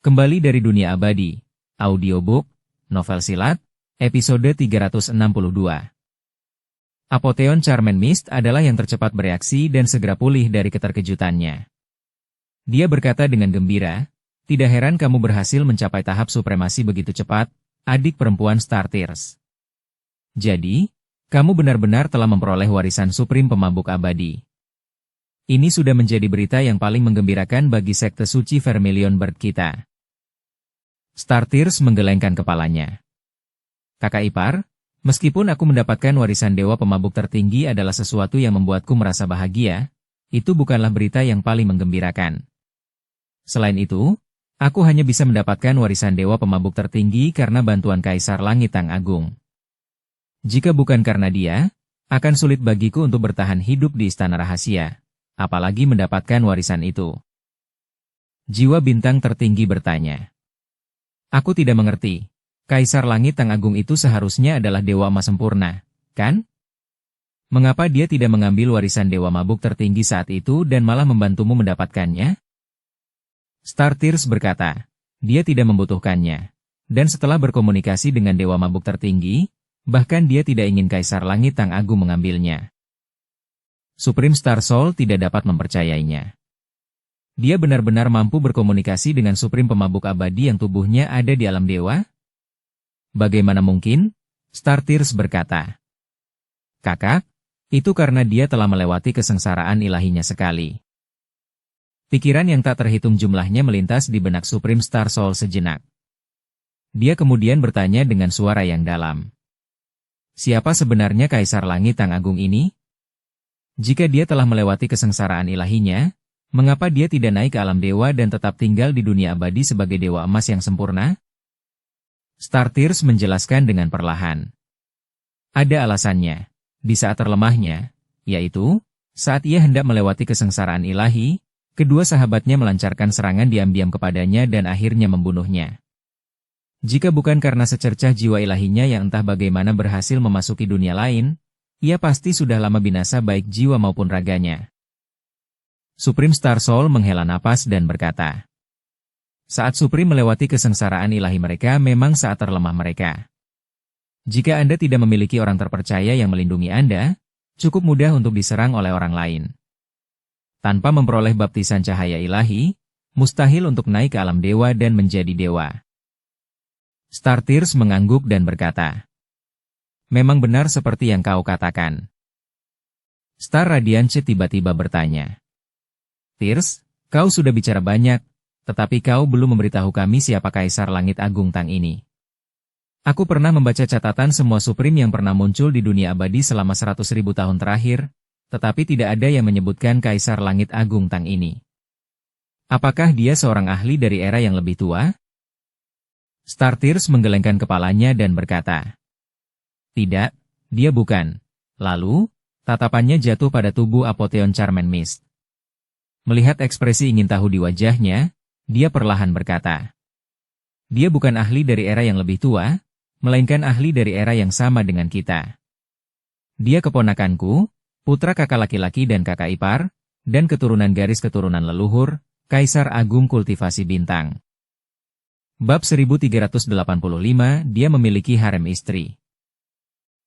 Kembali dari dunia abadi, audiobook, novel silat, episode 362. Apotheon Charmed Mist adalah yang tercepat bereaksi dan segera pulih dari keterkejutannya. Dia berkata dengan gembira, "Tidak heran kamu berhasil mencapai tahap supremasi begitu cepat, adik perempuan Star Tears. Jadi, kamu benar-benar telah memperoleh warisan Supreme Pemabuk Abadi. Ini sudah menjadi berita yang paling menggembirakan bagi sekte suci Vermilion Bird kita." Star Tears menggelengkan kepalanya. "Kakak ipar, meskipun aku mendapatkan warisan Dewa Pemabuk tertinggi adalah sesuatu yang membuatku merasa bahagia, itu bukanlah berita yang paling menggembirakan. Selain itu, aku hanya bisa mendapatkan warisan Dewa Pemabuk tertinggi karena bantuan Kaisar Langit Tang Agung. Jika bukan karena dia, akan sulit bagiku untuk bertahan hidup di Istana Rahasia, apalagi mendapatkan warisan itu." Jiwa bintang tertinggi bertanya. "Aku tidak mengerti. Kaisar Langit Tang Agung itu seharusnya adalah Dewa Emas sempurna, kan? Mengapa dia tidak mengambil warisan Dewa Mabuk tertinggi saat itu dan malah membantumu mendapatkannya?" Star Tears berkata, dia tidak membutuhkannya. Dan setelah berkomunikasi dengan Dewa Mabuk tertinggi, bahkan dia tidak ingin Kaisar Langit Tang Agung mengambilnya. Supreme Star Soul tidak dapat mempercayainya. Dia benar-benar mampu berkomunikasi dengan Supreme Pemabuk Abadi yang tubuhnya ada di alam dewa? Bagaimana mungkin? Star Tears berkata. "Kakak, itu karena dia telah melewati kesengsaraan ilahinya sekali." Pikiran yang tak terhitung jumlahnya melintas di benak Supreme Star Soul sejenak. Dia kemudian bertanya dengan suara yang dalam. "Siapa sebenarnya Kaisar Langit Tang Agung ini? Jika dia telah melewati kesengsaraan ilahinya, mengapa dia tidak naik ke alam dewa dan tetap tinggal di dunia abadi sebagai Dewa Emas yang sempurna?" Star Tears menjelaskan dengan perlahan. Ada alasannya. Di saat terlemahnya, yaitu, saat ia hendak melewati kesengsaraan ilahi, kedua sahabatnya melancarkan serangan diam-diam kepadanya dan akhirnya membunuhnya. Jika bukan karena secercah jiwa ilahinya yang entah bagaimana berhasil memasuki dunia lain, ia pasti sudah lama binasa baik jiwa maupun raganya. Supreme Star Soul menghela napas dan berkata, "Saat Supreme melewati kesengsaraan ilahi mereka memang saat terlemah mereka. Jika Anda tidak memiliki orang terpercaya yang melindungi Anda, cukup mudah untuk diserang oleh orang lain. Tanpa memperoleh baptisan cahaya ilahi, mustahil untuk naik ke alam dewa dan menjadi dewa." Star Tears mengangguk dan berkata, "Memang benar seperti yang kau katakan." Star Radiance tiba-tiba bertanya, "Tears, kau sudah bicara banyak, tetapi kau belum memberitahu kami siapa Kaisar Langit Agung Tang ini. Aku pernah membaca catatan semua Supreme yang pernah muncul di dunia abadi selama 100.000 tahun terakhir, tetapi tidak ada yang menyebutkan Kaisar Langit Agung Tang ini. Apakah dia seorang ahli dari era yang lebih tua?" Star Tears menggelengkan kepalanya dan berkata, "Tidak, dia bukan." Lalu, tatapannya jatuh pada tubuh Apotheon Charmed Mist. Melihat ekspresi ingin tahu di wajahnya, dia perlahan berkata, "Dia bukan ahli dari era yang lebih tua, melainkan ahli dari era yang sama dengan kita. Dia keponakanku, putra kakak laki-laki dan kakak ipar, dan keturunan garis keturunan leluhur, Kaisar Agung Kultivasi Bintang." Bab 1385, dia memiliki harem istri.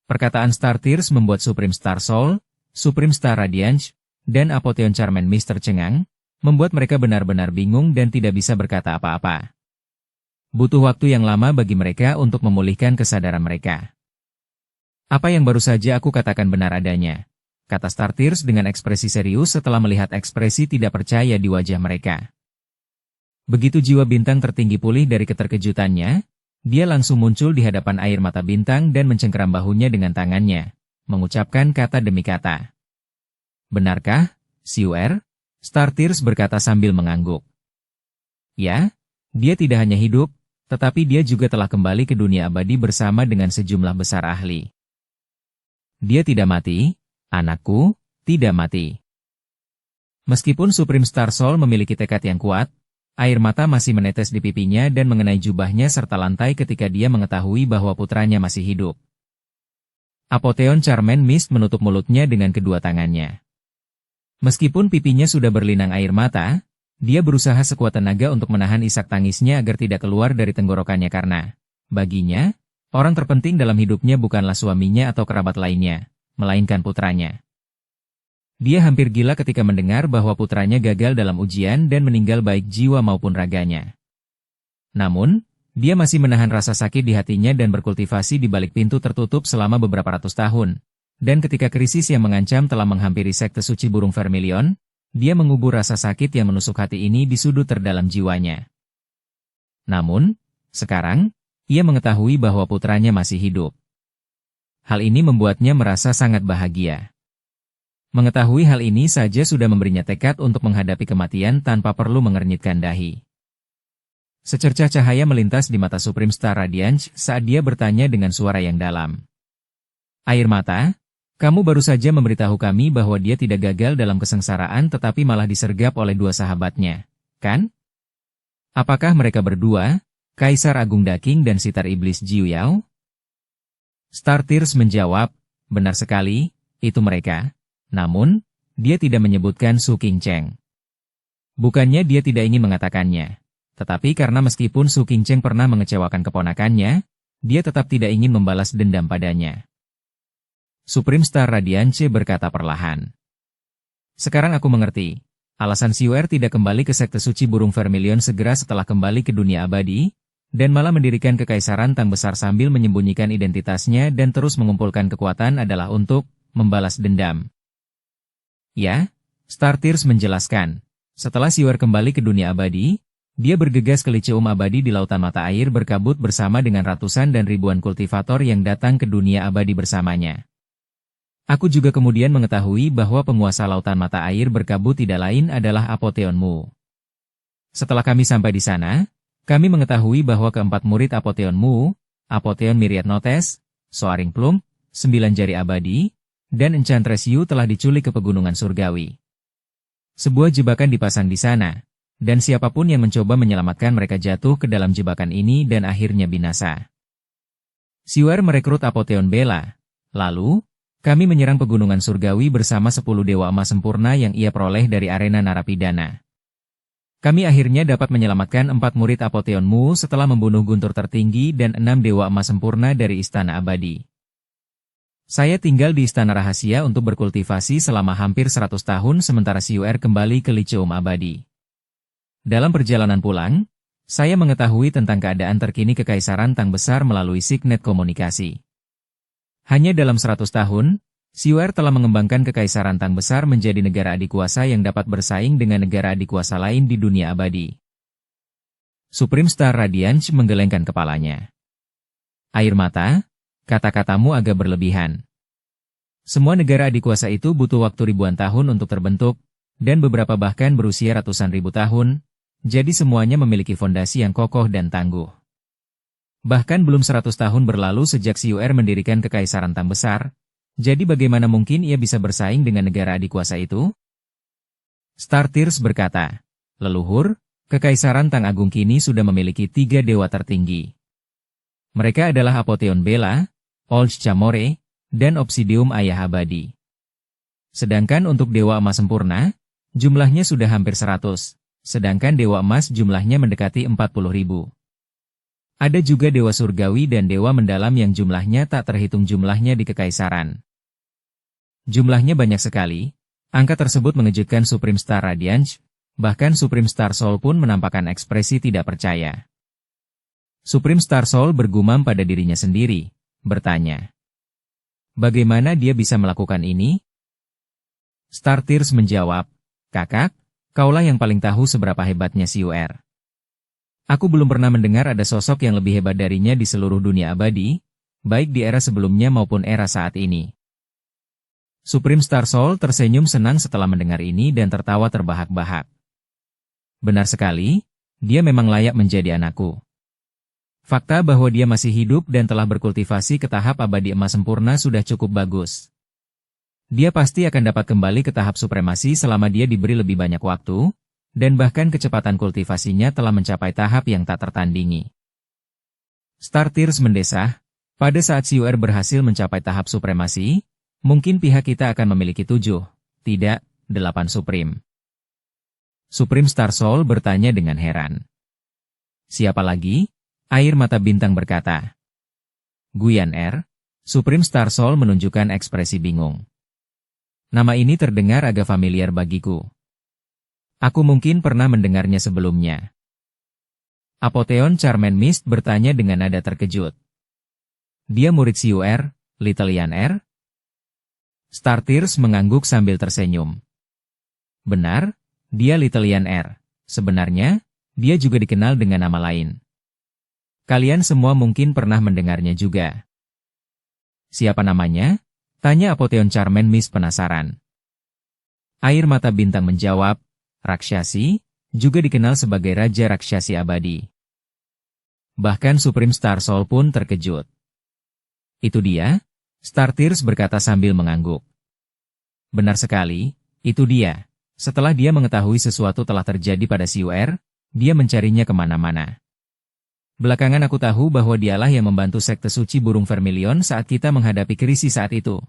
Perkataan Star Tears membuat Supreme Star Soul, Supreme Star Radiance, dan Apotheon Charmed Mist tercengang, membuat mereka benar-benar bingung dan tidak bisa berkata apa-apa. Butuh waktu yang lama bagi mereka untuk memulihkan kesadaran mereka. "Apa yang baru saja aku katakan benar adanya," kata Star Tears dengan ekspresi serius setelah melihat ekspresi tidak percaya di wajah mereka. Begitu jiwa bintang tertinggi pulih dari keterkejutannya, dia langsung muncul di hadapan air mata bintang dan mencengkeram bahunya dengan tangannya, mengucapkan kata demi kata. "Benarkah, Siuer?" Star Tears berkata sambil mengangguk. "Ya, dia tidak hanya hidup, tetapi dia juga telah kembali ke dunia abadi bersama dengan sejumlah besar ahli. Dia tidak mati, anakku, tidak mati." Meskipun Supreme Star Soul memiliki tekad yang kuat, air mata masih menetes di pipinya dan mengenai jubahnya serta lantai ketika dia mengetahui bahwa putranya masih hidup. Apotheon Charmed Mist menutup mulutnya dengan kedua tangannya. Meskipun pipinya sudah berlinang air mata, Dia berusaha sekuat tenaga untuk menahan isak tangisnya agar tidak keluar dari tenggorokannya karena, baginya, orang terpenting dalam hidupnya bukanlah suaminya atau kerabat lainnya, melainkan putranya. Dia hampir gila ketika mendengar bahwa putranya gagal dalam ujian dan meninggal baik jiwa maupun raganya. Namun, dia masih menahan rasa sakit di hatinya dan berkultivasi di balik pintu tertutup selama beberapa ratus tahun. Dan ketika krisis yang mengancam telah menghampiri sekte suci burung vermilion, dia mengubur rasa sakit yang menusuk hati ini di sudut terdalam jiwanya. Namun, sekarang, ia mengetahui bahwa putranya masih hidup. Hal ini membuatnya merasa sangat bahagia. Mengetahui hal ini saja sudah memberinya tekad untuk menghadapi kematian tanpa perlu mengernyitkan dahi. Secercah cahaya melintas di mata Supreme Star Radiance saat dia bertanya dengan suara yang dalam. Air mata, kamu baru saja memberitahu kami bahwa dia tidak gagal dalam kesengsaraan tetapi malah disergap oleh dua sahabatnya, kan? Apakah mereka berdua, Kaisar Agung Daking dan Sitar Iblis Jiu Yao? Star Tears menjawab, benar sekali, itu mereka. Namun, dia tidak menyebutkan Su Qingcheng. Bukannya dia tidak ingin mengatakannya, tetapi karena meskipun Su Qingcheng pernah mengecewakan keponakannya, dia tetap tidak ingin membalas dendam padanya. Supreme Star Radiance berkata perlahan. Sekarang aku mengerti, alasan Xiu'er tidak kembali ke sekte suci burung vermilion segera setelah kembali ke dunia abadi, dan malah mendirikan kekaisaran Tang besar sambil menyembunyikan identitasnya dan terus mengumpulkan kekuatan adalah untuk membalas dendam. Ya, Star Tears menjelaskan. Setelah Xiu'er kembali ke dunia abadi, dia bergegas ke Liceum abadi di lautan mata air berkabut bersama dengan ratusan dan ribuan kultivator yang datang ke dunia abadi bersamanya. Aku juga kemudian mengetahui bahwa penguasa lautan mata air berkabut tidak lain adalah Apotheon Mu. Setelah kami sampai di sana, kami mengetahui bahwa keempat murid Apotheon Mu, Apotheon Myriad Notes, Soaring Plum, 9 jari abadi, dan Enchantress Yu telah diculik ke pegunungan surgawi. Sebuah jebakan dipasang di sana, dan siapapun yang mencoba menyelamatkan mereka jatuh ke dalam jebakan ini dan akhirnya binasa. Xiu'er merekrut Apotheon Bella. Lalu, kami menyerang pegunungan surgawi bersama 10 dewa emas sempurna yang ia peroleh dari arena narapidana. Kami akhirnya dapat menyelamatkan 4 murid Apotheon Mu setelah membunuh guntur tertinggi dan 6 dewa emas sempurna dari istana abadi. Saya tinggal di istana rahasia untuk berkultivasi selama hampir 100 tahun sementara Xiu'er kembali ke Liceum abadi. Dalam perjalanan pulang, saya mengetahui tentang keadaan terkini Kekaisaran Tang Besar melalui Signet Komunikasi. Hanya dalam 100 tahun, Xiu'er telah mengembangkan Kekaisaran Tang Besar menjadi negara adikuasa yang dapat bersaing dengan negara adikuasa lain di dunia abadi. Supreme Star Radiance menggelengkan kepalanya. Air mata, kata-katamu agak berlebihan. Semua negara adikuasa itu butuh waktu ribuan tahun untuk terbentuk, dan beberapa bahkan berusia ratusan ribu tahun, jadi semuanya memiliki fondasi yang kokoh dan tangguh. Bahkan belum 100 tahun berlalu sejak Xiu'er mendirikan Kekaisaran Tang Besar, jadi bagaimana mungkin ia bisa bersaing dengan negara adikuasa itu? Star Tears berkata, leluhur, Kekaisaran Tang Agung kini sudah memiliki 3 dewa tertinggi. Mereka adalah Apotheon Bella, Olch Chamore, dan Obsidium Ayah Abadi. Sedangkan untuk Dewa Emas Sempurna, jumlahnya sudah hampir 100, sedangkan Dewa Emas jumlahnya mendekati 40.000. Ada juga Dewa Surgawi dan Dewa Mendalam yang jumlahnya tak terhitung jumlahnya di Kekaisaran. Jumlahnya banyak sekali, angka tersebut mengejutkan Supreme Star Radiance, bahkan Supreme Star Soul pun menampakkan ekspresi tidak percaya. Supreme Star Soul bergumam pada dirinya sendiri, bertanya. Bagaimana dia bisa melakukan ini? Star Tears menjawab, kakak, kaulah yang paling tahu seberapa hebatnya Xiu'er. Aku belum pernah mendengar ada sosok yang lebih hebat darinya di seluruh dunia abadi, baik di era sebelumnya maupun era saat ini. Supreme Star Soul tersenyum senang setelah mendengar ini dan tertawa terbahak-bahak. Benar sekali, dia memang layak menjadi anakku. Fakta bahwa dia masih hidup dan telah berkultivasi ke tahap abadi emas sempurna sudah cukup bagus. Dia pasti akan dapat kembali ke tahap supremasi selama dia diberi lebih banyak waktu, dan bahkan kecepatan kultivasinya telah mencapai tahap yang tak tertandingi. Star Tears mendesah, pada saat Xiu'er berhasil mencapai tahap supremasi, mungkin pihak kita akan memiliki 7, tidak, 8 Supreme. Supreme Star Soul bertanya dengan heran. Siapa lagi? Air mata bintang berkata. Guyan Er. Supreme Star Soul menunjukkan ekspresi bingung. Nama ini terdengar agak familiar bagiku. Aku mungkin pernah mendengarnya sebelumnya. Apotheon Charmen Mist bertanya dengan nada terkejut. Dia murid Siu Er, Little Yan Er? Star Tears mengangguk sambil tersenyum. Benar, dia Little Yan Er. Sebenarnya, dia juga dikenal dengan nama lain. Kalian semua mungkin pernah mendengarnya juga. Siapa namanya? Tanya Apotheon Charmen Mist penasaran. Air mata bintang menjawab, Rakshasi, juga dikenal sebagai Raja Rakshasi Abadi. Bahkan Supreme Star Soul pun terkejut. Itu dia? Star Tears berkata sambil mengangguk. Benar sekali, itu dia. Setelah dia mengetahui sesuatu telah terjadi pada Siu Er, dia mencarinya kemana-mana. Belakangan aku tahu bahwa dialah yang membantu sekte suci burung vermilion saat kita menghadapi krisis saat itu.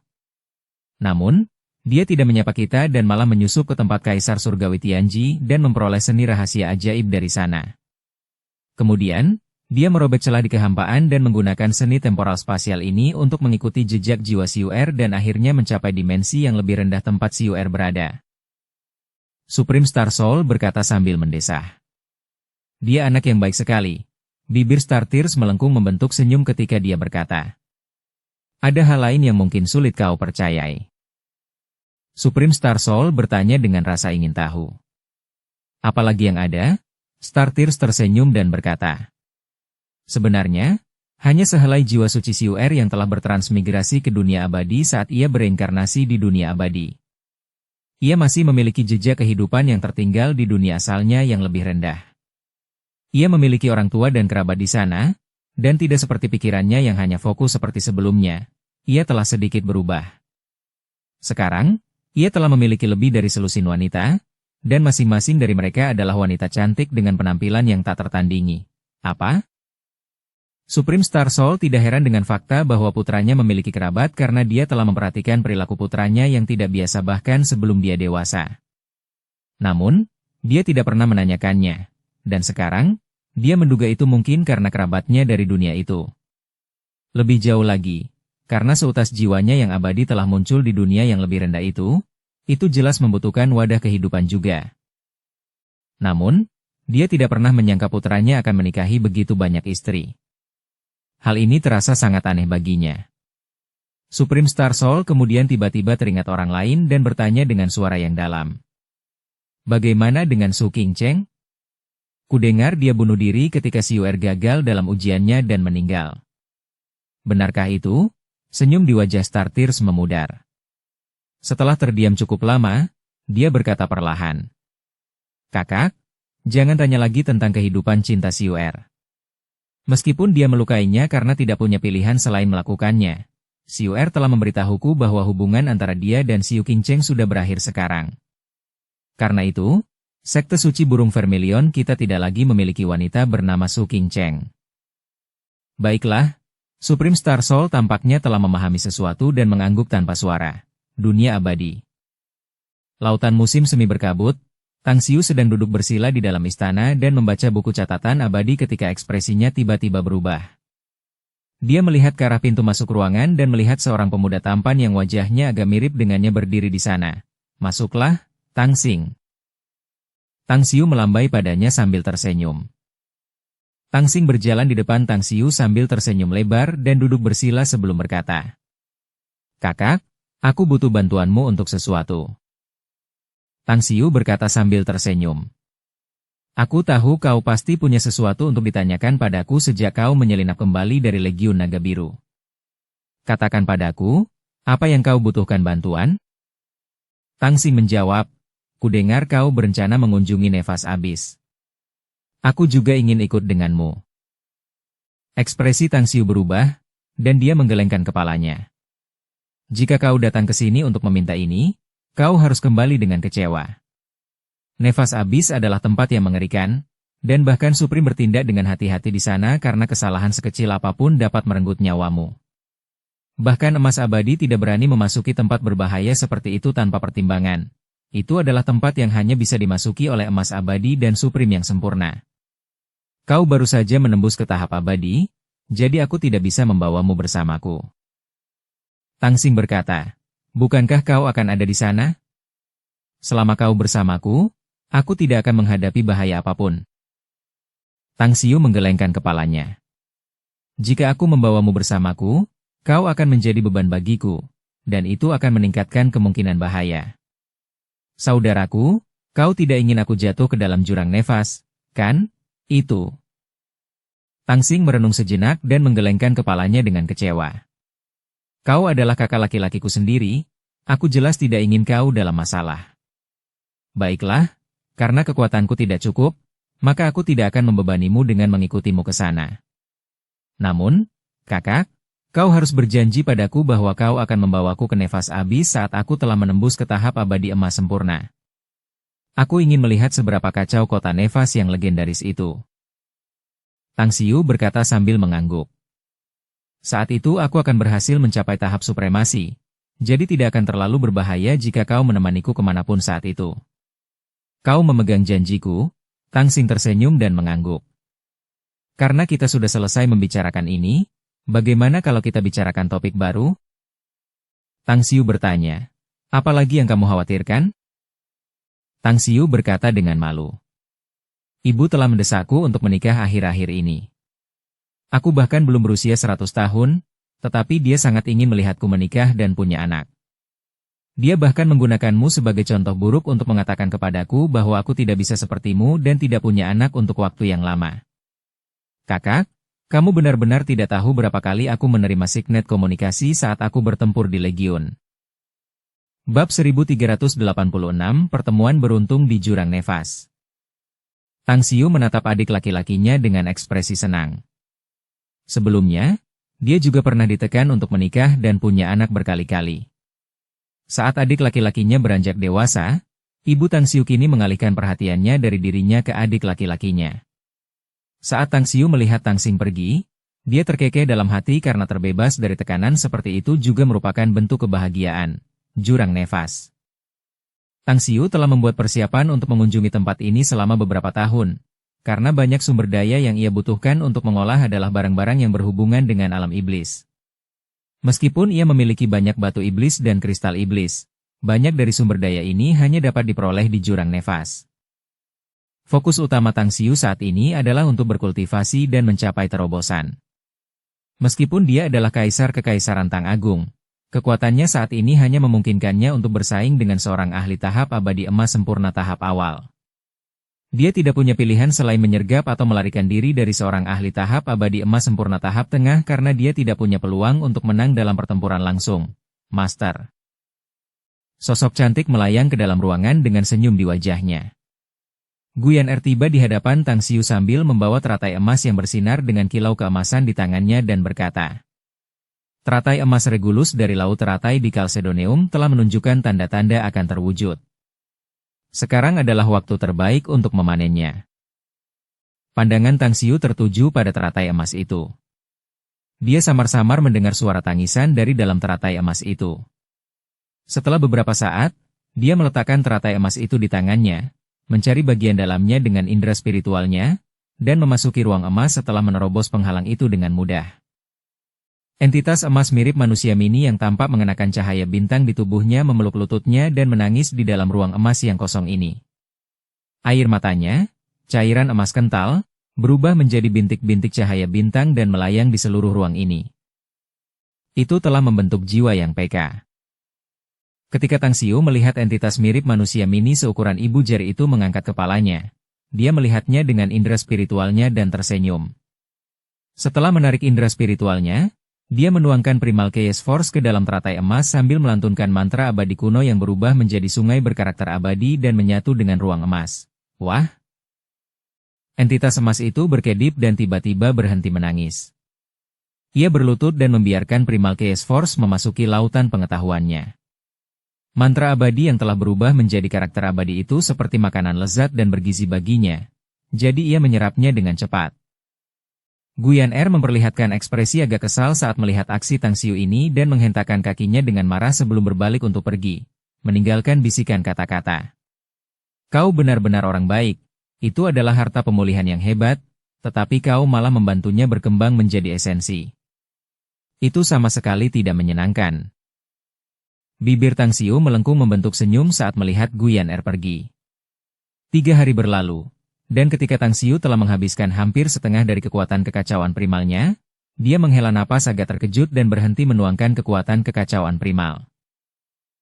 Namun, dia tidak menyapa kita dan malah menyusup ke tempat Kaisar Surgawi Tianji dan memperoleh seni rahasia ajaib dari sana. Kemudian, dia merobek celah di kehampaan dan menggunakan seni temporal spasial ini untuk mengikuti jejak jiwa Siu Er dan akhirnya mencapai dimensi yang lebih rendah tempat Siu Er berada. Supreme Star Soul berkata sambil mendesah. Dia anak yang baik sekali. Bibir Star Tears melengkung membentuk senyum ketika dia berkata. Ada hal lain yang mungkin sulit kau percayai. Supreme Star Soul bertanya dengan rasa ingin tahu. Apalagi yang ada? Star Tears tersenyum dan berkata. Sebenarnya, hanya sehelai jiwa suci Siu Er yang telah bertransmigrasi ke dunia abadi saat ia bereinkarnasi di dunia abadi. Ia masih memiliki jejak kehidupan yang tertinggal di dunia asalnya yang lebih rendah. Ia memiliki orang tua dan kerabat di sana, dan tidak seperti pikirannya yang hanya fokus seperti sebelumnya. Ia telah sedikit berubah. Sekarang, ia telah memiliki lebih dari selusin wanita, dan masing-masing dari mereka adalah wanita cantik dengan penampilan yang tak tertandingi. Apa? Supreme Star Soul tidak heran dengan fakta bahwa putranya memiliki kerabat karena dia telah memperhatikan perilaku putranya yang tidak biasa bahkan sebelum dia dewasa. Namun, dia tidak pernah menanyakannya. Dan sekarang, dia menduga itu mungkin karena kerabatnya dari dunia itu. Lebih jauh lagi, karena seutas jiwanya yang abadi telah muncul di dunia yang lebih rendah itu jelas membutuhkan wadah kehidupan juga. Namun, dia tidak pernah menyangka putranya akan menikahi begitu banyak istri. Hal ini terasa sangat aneh baginya. Supreme Star Soul kemudian tiba-tiba teringat orang lain dan bertanya dengan suara yang dalam. Bagaimana dengan Su Qingcheng? Kudengar dia bunuh diri ketika Siu Er gagal dalam ujiannya dan meninggal. Benarkah itu? Senyum di wajah Star Tears memudar. Setelah terdiam cukup lama, dia berkata perlahan. Kakak, jangan tanya lagi tentang kehidupan cinta Siu Er. Meskipun dia melukainya karena tidak punya pilihan selain melakukannya, Siu Er telah memberitahuku bahwa hubungan antara dia dan Siu Qingcheng sudah berakhir sekarang. Karena itu, sekte suci burung vermilion kita tidak lagi memiliki wanita bernama Su Qingcheng. Baiklah, Supreme Star Soul tampaknya telah memahami sesuatu dan mengangguk tanpa suara. Dunia abadi. Lautan musim semi berkabut, Tang Xiu sedang duduk bersila di dalam istana dan membaca buku catatan abadi ketika ekspresinya tiba-tiba berubah. Dia melihat ke arah pintu masuk ruangan dan melihat seorang pemuda tampan yang wajahnya agak mirip dengannya berdiri di sana. Masuklah, Tang Xing. Tang Xiu melambai padanya sambil tersenyum. Tang Xing berjalan di depan Tang Xiu sambil tersenyum lebar dan duduk bersila sebelum berkata. Kakak, aku butuh bantuanmu untuk sesuatu. Tang Xiu berkata sambil tersenyum. Aku tahu kau pasti punya sesuatu untuk ditanyakan padaku sejak kau menyelinap kembali dari Legiun Naga Biru. Katakan padaku, apa yang kau butuhkan bantuan? Tang Xing menjawab. Kudengar kau berencana mengunjungi Nefas Abyss. Aku juga ingin ikut denganmu. Ekspresi Tang Xiu berubah, dan dia menggelengkan kepalanya. Jika kau datang ke sini untuk meminta ini, kau harus kembali dengan kecewa. Nefas Abyss adalah tempat yang mengerikan, dan bahkan Supreme bertindak dengan hati-hati di sana karena kesalahan sekecil apapun dapat merenggut nyawamu. Bahkan emas abadi tidak berani memasuki tempat berbahaya seperti itu tanpa pertimbangan. Itu adalah tempat yang hanya bisa dimasuki oleh emas abadi dan supreme yang sempurna. Kau baru saja menembus ke tahap abadi, jadi aku tidak bisa membawamu bersamaku. Tang Xing berkata, bukankah kau akan ada di sana? Selama kau bersamaku, aku tidak akan menghadapi bahaya apapun. Tang Xiu menggelengkan kepalanya. Jika aku membawamu bersamaku, kau akan menjadi beban bagiku, dan itu akan meningkatkan kemungkinan bahaya. Saudaraku, kau tidak ingin aku jatuh ke dalam jurang nefas, kan? Itu. Tang Xing merenung sejenak dan menggelengkan kepalanya dengan kecewa. Kau adalah kakak laki-lakiku sendiri, aku jelas tidak ingin kau dalam masalah. Baiklah, karena kekuatanku tidak cukup, maka aku tidak akan membebanimu dengan mengikutimu ke sana. Namun, kakak, kau harus berjanji padaku bahwa kau akan membawaku ke Nefas Abis saat aku telah menembus ke tahap abadi emas sempurna. Aku ingin melihat seberapa kacau kota Nefas yang legendaris itu. Tang Xiu berkata sambil mengangguk. Saat itu aku akan berhasil mencapai tahap supremasi, jadi tidak akan terlalu berbahaya jika kau menemaniku kemanapun saat itu. Kau memegang janjiku? Tang Xing tersenyum dan mengangguk. Karena kita sudah selesai membicarakan ini, bagaimana kalau kita bicarakan topik baru? Tang Xiu bertanya, apa lagi yang kamu khawatirkan? Tang Xiu berkata dengan malu. Ibu telah mendesakku untuk menikah akhir-akhir ini. Aku bahkan belum berusia 100 tahun, tetapi dia sangat ingin melihatku menikah dan punya anak. Dia bahkan menggunakanmu sebagai contoh buruk untuk mengatakan kepadaku bahwa aku tidak bisa sepertimu dan tidak punya anak untuk waktu yang lama. Kakak, kamu benar-benar tidak tahu berapa kali aku menerima signet komunikasi saat aku bertempur di Legiun. Bab 1386 Pertemuan Beruntung di Jurang Nefas. Tang Xiu menatap adik laki-lakinya dengan ekspresi senang. Sebelumnya, dia juga pernah ditekan untuk menikah dan punya anak berkali-kali. Saat adik laki-lakinya beranjak dewasa, ibu Tang Xiu kini mengalihkan perhatiannya dari dirinya ke adik laki-lakinya. Saat Tang Xiu melihat Tang Xing pergi, dia terkekeh dalam hati karena terbebas dari tekanan seperti itu juga merupakan bentuk kebahagiaan. Jurang Nefas. Tang Xiu telah membuat persiapan untuk mengunjungi tempat ini selama beberapa tahun, karena banyak sumber daya yang ia butuhkan untuk mengolah adalah barang-barang yang berhubungan dengan alam iblis. Meskipun ia memiliki banyak batu iblis dan kristal iblis, banyak dari sumber daya ini hanya dapat diperoleh di Jurang Nefas. Fokus utama Tang Xiu saat ini adalah untuk berkultivasi dan mencapai terobosan. Meskipun dia adalah kaisar kekaisaran Tang Agung, kekuatannya saat ini hanya memungkinkannya untuk bersaing dengan seorang ahli tahap abadi emas sempurna tahap awal. Dia tidak punya pilihan selain menyergap atau melarikan diri dari seorang ahli tahap abadi emas sempurna tahap tengah karena dia tidak punya peluang untuk menang dalam pertempuran langsung. Master. Sosok cantik melayang ke dalam ruangan dengan senyum di wajahnya. Guyan Er tiba di hadapan Tang Xiu sambil membawa teratai emas yang bersinar dengan kilau keemasan di tangannya dan berkata, teratai emas Regulus dari Laut Teratai di Kalsedoneum telah menunjukkan tanda-tanda akan terwujud. Sekarang adalah waktu terbaik untuk memanennya. Pandangan Tang Xiu tertuju pada teratai emas itu. Dia samar-samar mendengar suara tangisan dari dalam teratai emas itu. Setelah beberapa saat, dia meletakkan teratai emas itu di tangannya, mencari bagian dalamnya dengan indera spiritualnya, dan memasuki ruang emas setelah menerobos penghalang itu dengan mudah. Entitas emas mirip manusia mini yang tampak mengenakan cahaya bintang di tubuhnya memeluk lututnya dan menangis di dalam ruang emas yang kosong ini. Air matanya, cairan emas kental, berubah menjadi bintik-bintik cahaya bintang dan melayang di seluruh ruang ini. Itu telah membentuk jiwa yang peka. Ketika Tang Xiu melihat entitas mirip manusia mini seukuran ibu jari itu mengangkat kepalanya, dia melihatnya dengan indera spiritualnya dan tersenyum. Setelah menarik indera spiritualnya, dia menuangkan Primal Chaos Force ke dalam teratai emas sambil melantunkan mantra abadi kuno yang berubah menjadi sungai berkarakter abadi dan menyatu dengan ruang emas. Wah! Entitas emas itu berkedip dan tiba-tiba berhenti menangis. Ia berlutut dan membiarkan Primal Chaos Force memasuki lautan pengetahuannya. Mantra abadi yang telah berubah menjadi karakter abadi itu seperti makanan lezat dan bergizi baginya, jadi ia menyerapnya dengan cepat. Guyan Er memperlihatkan ekspresi agak kesal saat melihat aksi Tang Xiu ini dan menghentakkan kakinya dengan marah sebelum berbalik untuk pergi. meninggalkan bisikan kata-kata. Kau benar-benar orang baik, itu adalah harta pemulihan yang hebat, tetapi kau malah membantunya berkembang menjadi esensi. Itu sama sekali tidak menyenangkan. Bibir Tang Xiu melengkung membentuk senyum saat melihat Guyan Er pergi. 3 hari berlalu, dan ketika Tang Xiu telah menghabiskan hampir setengah dari kekuatan kekacauan primalnya, dia menghela napas agak terkejut dan berhenti menuangkan kekuatan kekacauan primal.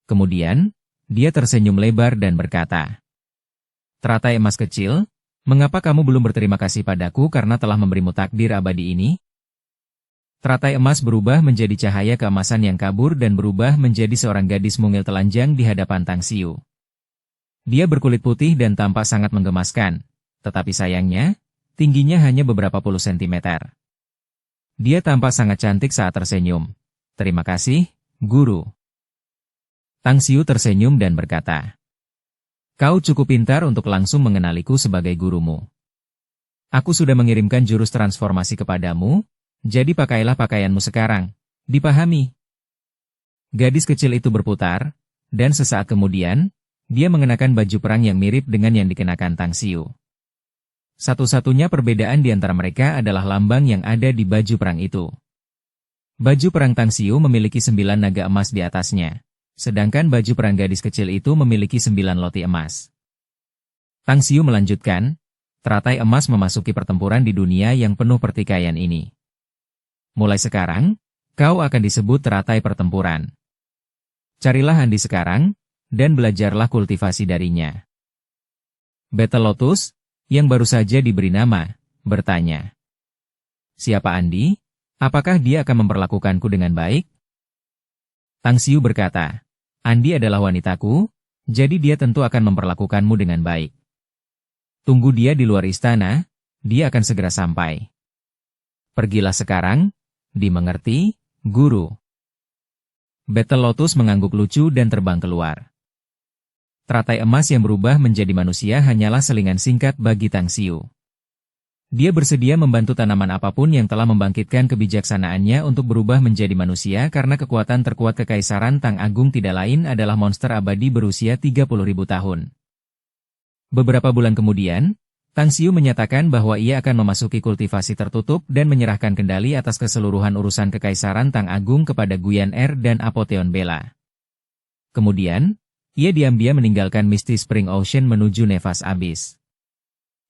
Kemudian, dia tersenyum lebar dan berkata, "Teratai emas kecil, mengapa kamu belum berterima kasih padaku karena telah memberimu takdir abadi ini?" Teratai emas berubah menjadi cahaya keemasan yang kabur dan berubah menjadi seorang gadis mungil telanjang di hadapan Tang Xiu. Dia berkulit putih dan tampak sangat menggemaskan, tetapi sayangnya, tingginya hanya beberapa puluh sentimeter. Dia tampak sangat cantik saat tersenyum. "Terima kasih, Guru." Tang Xiu tersenyum dan berkata, "Kau cukup pintar untuk langsung mengenaliku sebagai gurumu. Aku sudah mengirimkan jurus transformasi kepadamu, jadi pakailah pakaianmu sekarang. Dipahami?" Gadis kecil itu berputar, dan sesaat kemudian, dia mengenakan baju perang yang mirip dengan yang dikenakan Tang Xiu. Satu-satunya perbedaan di antara mereka adalah lambang yang ada di baju perang itu. Baju perang Tang Xiu memiliki 9 naga emas di atasnya, sedangkan baju perang gadis kecil itu memiliki 9 loti emas. Tang Xiu melanjutkan, "Teratai emas memasuki pertempuran di dunia yang penuh pertikaian ini. Mulai sekarang, kau akan disebut teratai pertempuran. Carilah Andi sekarang, dan belajarlah kultivasi darinya." Battle Lotus, yang baru saja diberi nama, bertanya, "Siapa Andi? Apakah dia akan memperlakukanku dengan baik?" Tang Xiu berkata, "Andi adalah wanitaku, jadi dia tentu akan memperlakukanmu dengan baik. Tunggu dia di luar istana, dia akan segera sampai. Pergilah sekarang, dimengerti, Guru?" Battle Lotus mengangguk lucu dan terbang keluar. Teratai emas yang berubah menjadi manusia hanyalah selingan singkat bagi Tang Xiu. Dia bersedia membantu tanaman apapun yang telah membangkitkan kebijaksanaannya untuk berubah menjadi manusia karena kekuatan terkuat Kekaisaran Tang Agung tidak lain adalah monster abadi berusia 30.000 tahun. Beberapa bulan kemudian, Tang Xiu menyatakan bahwa ia akan memasuki kultivasi tertutup dan menyerahkan kendali atas keseluruhan urusan Kekaisaran Tang Agung kepada Guyan Er dan Apotheon Bella. Kemudian, ia diam-diam meninggalkan Misty Spring Ocean menuju Nefas Abyss.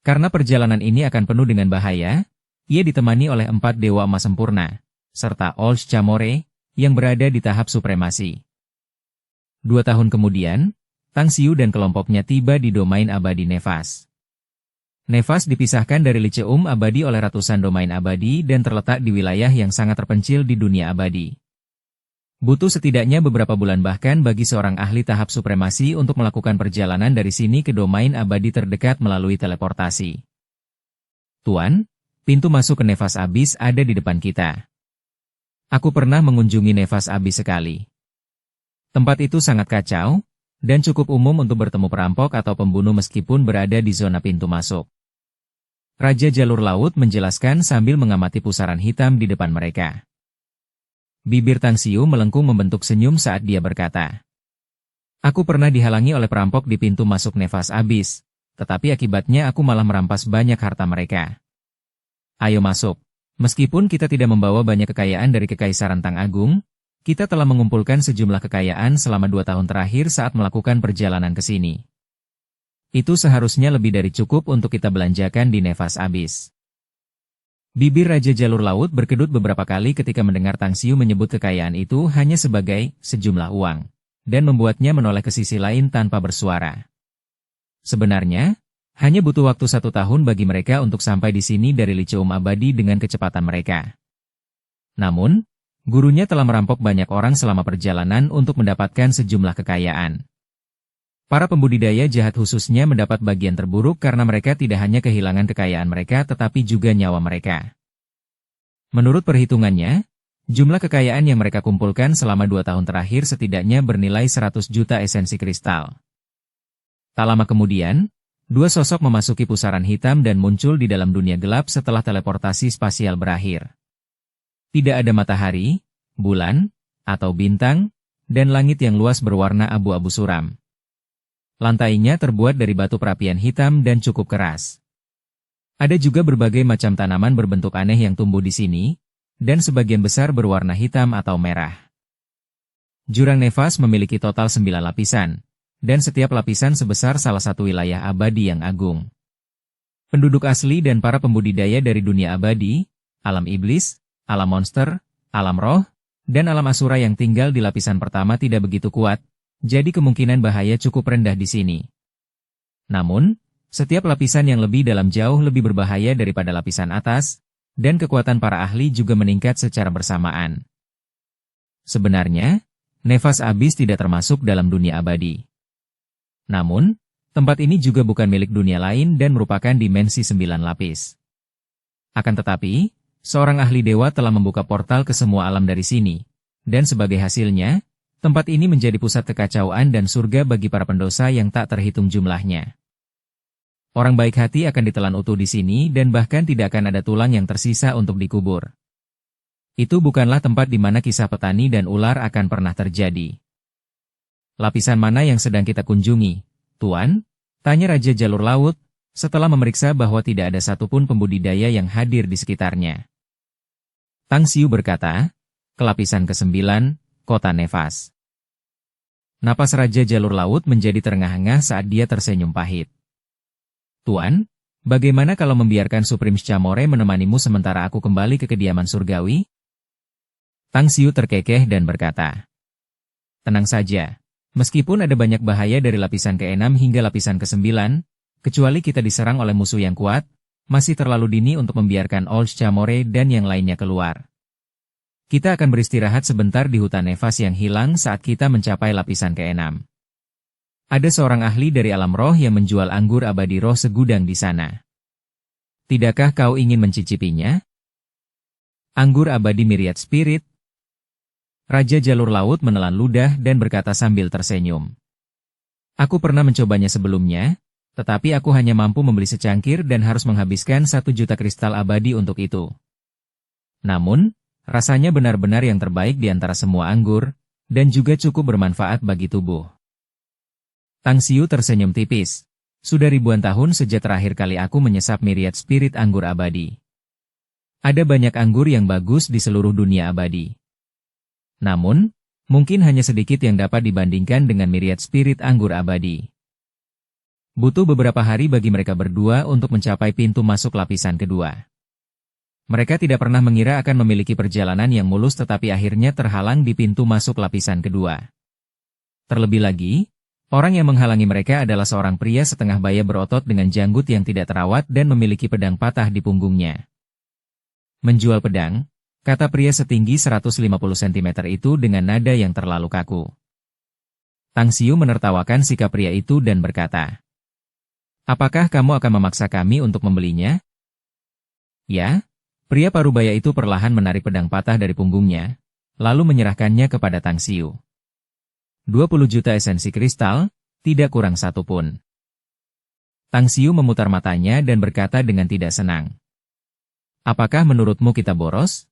Karena perjalanan ini akan penuh dengan bahaya, ia ditemani oleh 4 dewa emas sempurna, serta Olsh Chamore, yang berada di tahap supremasi. 2 tahun kemudian, Tang Xiu dan kelompoknya tiba di domain abadi Nefas. Nefas dipisahkan dari Liceum abadi oleh ratusan domain abadi dan terletak di wilayah yang sangat terpencil di dunia abadi. Butuh setidaknya beberapa bulan bahkan bagi seorang ahli tahap supremasi untuk melakukan perjalanan dari sini ke domain abadi terdekat melalui teleportasi. "Tuan, pintu masuk ke Nefas Abyss ada di depan kita. Aku pernah mengunjungi Nefas Abyss sekali. Tempat itu sangat kacau, dan cukup umum untuk bertemu perampok atau pembunuh meskipun berada di zona pintu masuk." Raja Jalur Laut menjelaskan sambil mengamati pusaran hitam di depan mereka. Bibir Tang Xiu melengkung membentuk senyum saat dia berkata, "Aku pernah dihalangi oleh perampok di pintu masuk Nefas Abyss, tetapi akibatnya aku malah merampas banyak harta mereka. Ayo masuk. Meskipun kita tidak membawa banyak kekayaan dari Kekaisaran Tang Agung, kita telah mengumpulkan sejumlah kekayaan selama 2 tahun terakhir saat melakukan perjalanan ke sini. Itu seharusnya lebih dari cukup untuk kita belanjakan di Nefas Abyss." Bibir Raja Jalur Laut berkedut beberapa kali ketika mendengar Tang Xiu menyebut kekayaan itu hanya sebagai sejumlah uang, dan membuatnya menoleh ke sisi lain tanpa bersuara. Sebenarnya, hanya butuh waktu 1 tahun bagi mereka untuk sampai di sini dari Liceum abadi dengan kecepatan mereka. Namun, gurunya telah merampok banyak orang selama perjalanan untuk mendapatkan sejumlah kekayaan. Para pembudidaya jahat khususnya mendapat bagian terburuk karena mereka tidak hanya kehilangan kekayaan mereka tetapi juga nyawa mereka. Menurut perhitungannya, jumlah kekayaan yang mereka kumpulkan selama 2 tahun terakhir setidaknya bernilai 100 juta esensi kristal. Tak lama kemudian, 2 sosok memasuki pusaran hitam dan muncul di dalam dunia gelap setelah teleportasi spasial berakhir. Tidak ada matahari, bulan, atau bintang, dan langit yang luas berwarna abu-abu suram. Lantainya terbuat dari batu perapian hitam dan cukup keras. Ada juga berbagai macam tanaman berbentuk aneh yang tumbuh di sini, dan sebagian besar berwarna hitam atau merah. Jurang Nevas memiliki total 9 lapisan, dan setiap lapisan sebesar salah satu wilayah abadi yang agung. Penduduk asli dan para pembudidaya dari dunia abadi, alam iblis, alam monster, alam roh, dan alam asura yang tinggal di lapisan pertama tidak begitu kuat, jadi kemungkinan bahaya cukup rendah di sini. Namun, setiap lapisan yang lebih dalam jauh lebih berbahaya daripada lapisan atas, dan kekuatan para ahli juga meningkat secara bersamaan. Sebenarnya, Nevas Abyss tidak termasuk dalam dunia abadi. Namun, tempat ini juga bukan milik dunia lain dan merupakan dimensi 9 lapis. Akan tetapi, seorang ahli dewa telah membuka portal ke semua alam dari sini, dan sebagai hasilnya, tempat ini menjadi pusat kekacauan dan surga bagi para pendosa yang tak terhitung jumlahnya. Orang baik hati akan ditelan utuh di sini dan bahkan tidak akan ada tulang yang tersisa untuk dikubur. Itu bukanlah tempat di mana kisah petani dan ular akan pernah terjadi. Lapisan mana yang sedang kita kunjungi, Tuan? Tanya Raja Jalur Laut, setelah memeriksa bahwa tidak ada satupun pembudidaya yang hadir di sekitarnya. Tang Xiu berkata, kelapisan ke-9, Kota Nevas. Napas Raja Jalur Laut menjadi terengah-engah saat dia tersenyum pahit. Tuan, bagaimana kalau membiarkan Supreme Scamore menemanimu sementara aku kembali ke kediaman surgawi? Tang Xiu terkekeh dan berkata, tenang saja, meskipun ada banyak bahaya dari lapisan ke-6 hingga lapisan ke-9, kecuali kita diserang oleh musuh yang kuat, masih terlalu dini untuk membiarkan Old Scamore dan yang lainnya keluar. Kita akan beristirahat sebentar di hutan Nevas yang hilang saat kita mencapai lapisan ke-6. Ada seorang ahli dari alam roh yang menjual anggur abadi roh segudang di sana. Tidakkah kau ingin mencicipinya? Anggur abadi Myriad Spirit? Raja Jalur Laut menelan ludah dan berkata sambil tersenyum. Aku pernah mencobanya sebelumnya, tetapi aku hanya mampu membeli secangkir dan harus menghabiskan 1 juta kristal abadi untuk itu. Namun, rasanya benar-benar yang terbaik di antara semua anggur, dan juga cukup bermanfaat bagi tubuh. Tang Xiu tersenyum tipis. Sudah ribuan tahun sejak terakhir kali aku menyesap Myriad Spirit anggur abadi. Ada banyak anggur yang bagus di seluruh dunia abadi. Namun, mungkin hanya sedikit yang dapat dibandingkan dengan Myriad Spirit anggur abadi. Butuh beberapa hari bagi mereka berdua untuk mencapai pintu masuk lapisan kedua. Mereka tidak pernah mengira akan memiliki perjalanan yang mulus tetapi akhirnya terhalang di pintu masuk lapisan kedua. Terlebih lagi, orang yang menghalangi mereka adalah seorang pria setengah baya berotot dengan janggut yang tidak terawat dan memiliki pedang patah di punggungnya. Menjual pedang, kata pria setinggi 150 cm itu dengan nada yang terlalu kaku. Tang Xiu menertawakan sikap pria itu dan berkata, apakah kamu akan memaksa kami untuk membelinya? Ya, pria parubaya itu perlahan menarik pedang patah dari punggungnya, lalu menyerahkannya kepada Tang Xiu. 20 juta esensi kristal, tidak kurang satu pun. Tang Xiu memutar matanya dan berkata dengan tidak senang. Apakah menurutmu kita boros?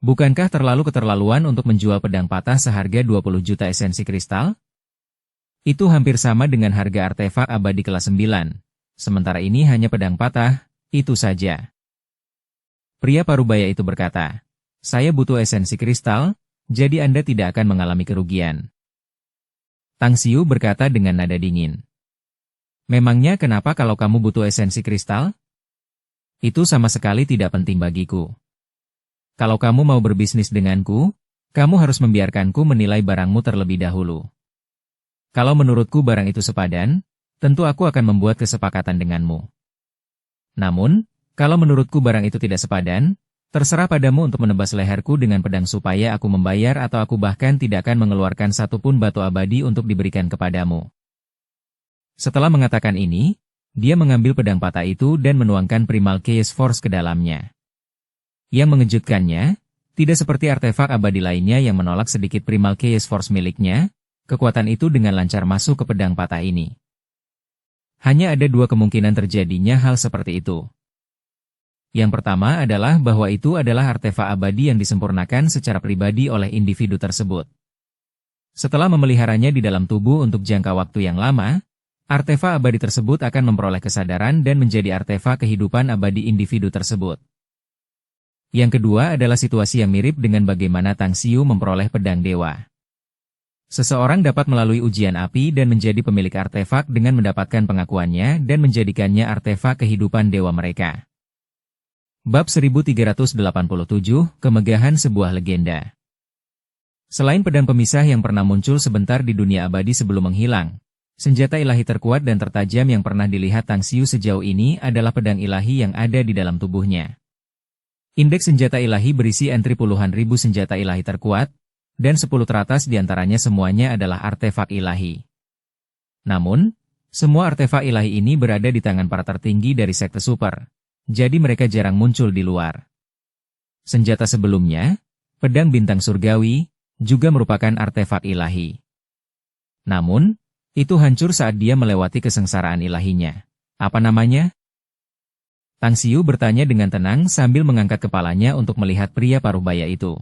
Bukankah terlalu keterlaluan untuk menjual pedang patah seharga 20 juta esensi kristal? Itu hampir sama dengan harga artefak abadi kelas 9. Sementara ini hanya pedang patah, itu saja. Pria parubaya itu berkata, saya butuh esensi kristal, jadi Anda tidak akan mengalami kerugian. Tang Xiu berkata dengan nada dingin. Memangnya kenapa kalau kamu butuh esensi kristal? Itu sama sekali tidak penting bagiku. Kalau kamu mau berbisnis denganku, kamu harus membiarkanku menilai barangmu terlebih dahulu. Kalau menurutku barang itu sepadan, tentu aku akan membuat kesepakatan denganmu. Namun, kalau menurutku barang itu tidak sepadan, terserah padamu untuk menebas leherku dengan pedang supaya aku membayar atau aku bahkan tidak akan mengeluarkan satupun batu abadi untuk diberikan kepadamu. Setelah mengatakan ini, dia mengambil pedang patah itu dan menuangkan Primal Chaos Force ke dalamnya. Yang mengejutkannya, tidak seperti artefak abadi lainnya yang menolak sedikit Primal Chaos Force miliknya, kekuatan itu dengan lancar masuk ke pedang patah ini. Hanya ada 2 kemungkinan terjadinya hal seperti itu. Yang pertama adalah bahwa itu adalah artefak abadi yang disempurnakan secara pribadi oleh individu tersebut. Setelah memeliharanya di dalam tubuh untuk jangka waktu yang lama, artefak abadi tersebut akan memperoleh kesadaran dan menjadi artefak kehidupan abadi individu tersebut. Yang kedua adalah situasi yang mirip dengan bagaimana Tang Xiu memperoleh pedang dewa. Seseorang dapat melalui ujian api dan menjadi pemilik artefak dengan mendapatkan pengakuannya dan menjadikannya artefak kehidupan dewa mereka. Bab 1387, Kemegahan sebuah legenda. Selain pedang pemisah yang pernah muncul sebentar di dunia abadi sebelum menghilang, senjata ilahi terkuat dan tertajam yang pernah dilihat Tang Xiu sejauh ini adalah pedang ilahi yang ada di dalam tubuhnya. Indeks senjata ilahi berisi entry puluhan ribu senjata ilahi terkuat, dan 10 teratas diantaranya semuanya adalah artefak ilahi. Namun, semua artefak ilahi ini berada di tangan para tertinggi dari sekte super, jadi mereka jarang muncul di luar. Senjata sebelumnya, pedang bintang surgawi, juga merupakan artefak ilahi. Namun, itu hancur saat dia melewati kesengsaraan ilahinya. Apa namanya? Tang Xiu bertanya dengan tenang sambil mengangkat kepalanya untuk melihat pria parubaya itu.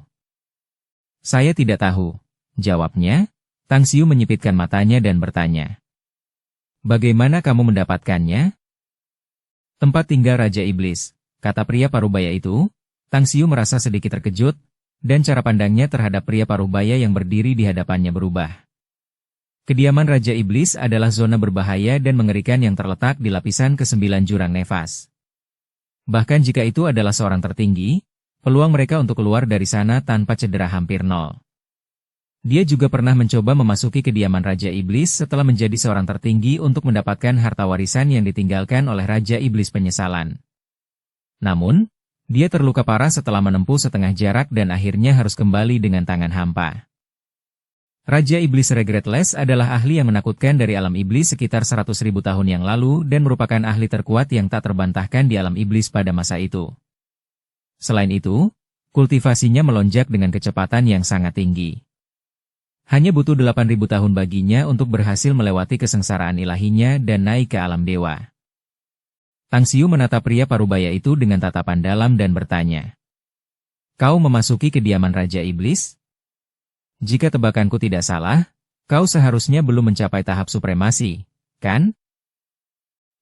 Saya tidak tahu, jawabnya. Tang Xiu menyipitkan matanya dan bertanya. Bagaimana kamu mendapatkannya? Tempat tinggal Raja Iblis, kata pria parubaya itu. Tang Xiu merasa sedikit terkejut, dan cara pandangnya terhadap pria parubaya yang berdiri di hadapannya berubah. Kediaman Raja Iblis adalah zona berbahaya dan mengerikan yang terletak di lapisan ke-9 jurang nefas. Bahkan jika itu adalah seorang tertinggi, peluang mereka untuk keluar dari sana tanpa cedera hampir nol. Dia juga pernah mencoba memasuki kediaman Raja Iblis setelah menjadi seorang tertinggi untuk mendapatkan harta warisan yang ditinggalkan oleh Raja Iblis penyesalan. Namun, dia terluka parah setelah menempuh setengah jarak dan akhirnya harus kembali dengan tangan hampa. Raja Iblis Regretless adalah ahli yang menakutkan dari alam iblis sekitar 100.000 tahun yang lalu dan merupakan ahli terkuat yang tak terbantahkan di alam iblis pada masa itu. Selain itu, kultivasinya melonjak dengan kecepatan yang sangat tinggi. Hanya butuh 8.000 tahun baginya untuk berhasil melewati kesengsaraan ilahinya dan naik ke alam dewa. Tang Xiu menatap pria parubaya itu dengan tatapan dalam dan bertanya. Kau memasuki kediaman Raja Iblis? Jika tebakanku tidak salah, kau seharusnya belum mencapai tahap supremasi, kan?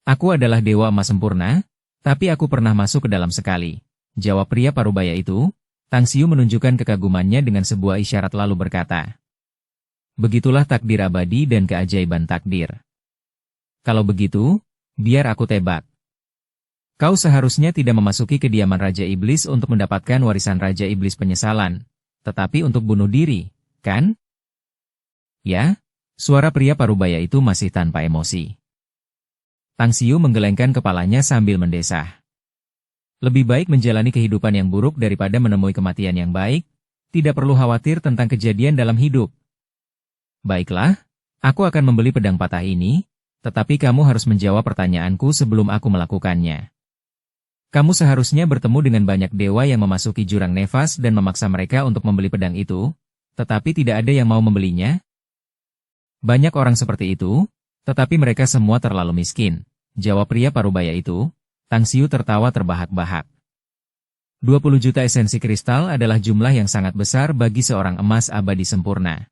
Aku adalah Dewa Emas Sempurna, tapi aku pernah masuk ke dalam sekali, jawab pria parubaya itu. Tang Xiu menunjukkan kekagumannya dengan sebuah isyarat lalu berkata. Begitulah takdir abadi dan keajaiban takdir. Kalau begitu, biar aku tebak. Kau seharusnya tidak memasuki kediaman Raja Iblis untuk mendapatkan warisan Raja Iblis penyesalan, tetapi untuk bunuh diri, kan? Ya, suara pria parubaya itu masih tanpa emosi. Tang Xiu menggelengkan kepalanya sambil mendesah. Lebih baik menjalani kehidupan yang buruk daripada menemui kematian yang baik, tidak perlu khawatir tentang kejadian dalam hidup. Baiklah, aku akan membeli pedang patah ini, tetapi kamu harus menjawab pertanyaanku sebelum aku melakukannya. Kamu seharusnya bertemu dengan banyak dewa yang memasuki jurang nefas dan memaksa mereka untuk membeli pedang itu, tetapi tidak ada yang mau membelinya. Banyak orang seperti itu, tetapi mereka semua terlalu miskin, jawab pria parubaya itu. Tang Xiu tertawa terbahak-bahak. 20 juta esensi kristal adalah jumlah yang sangat besar bagi seorang emas abadi sempurna.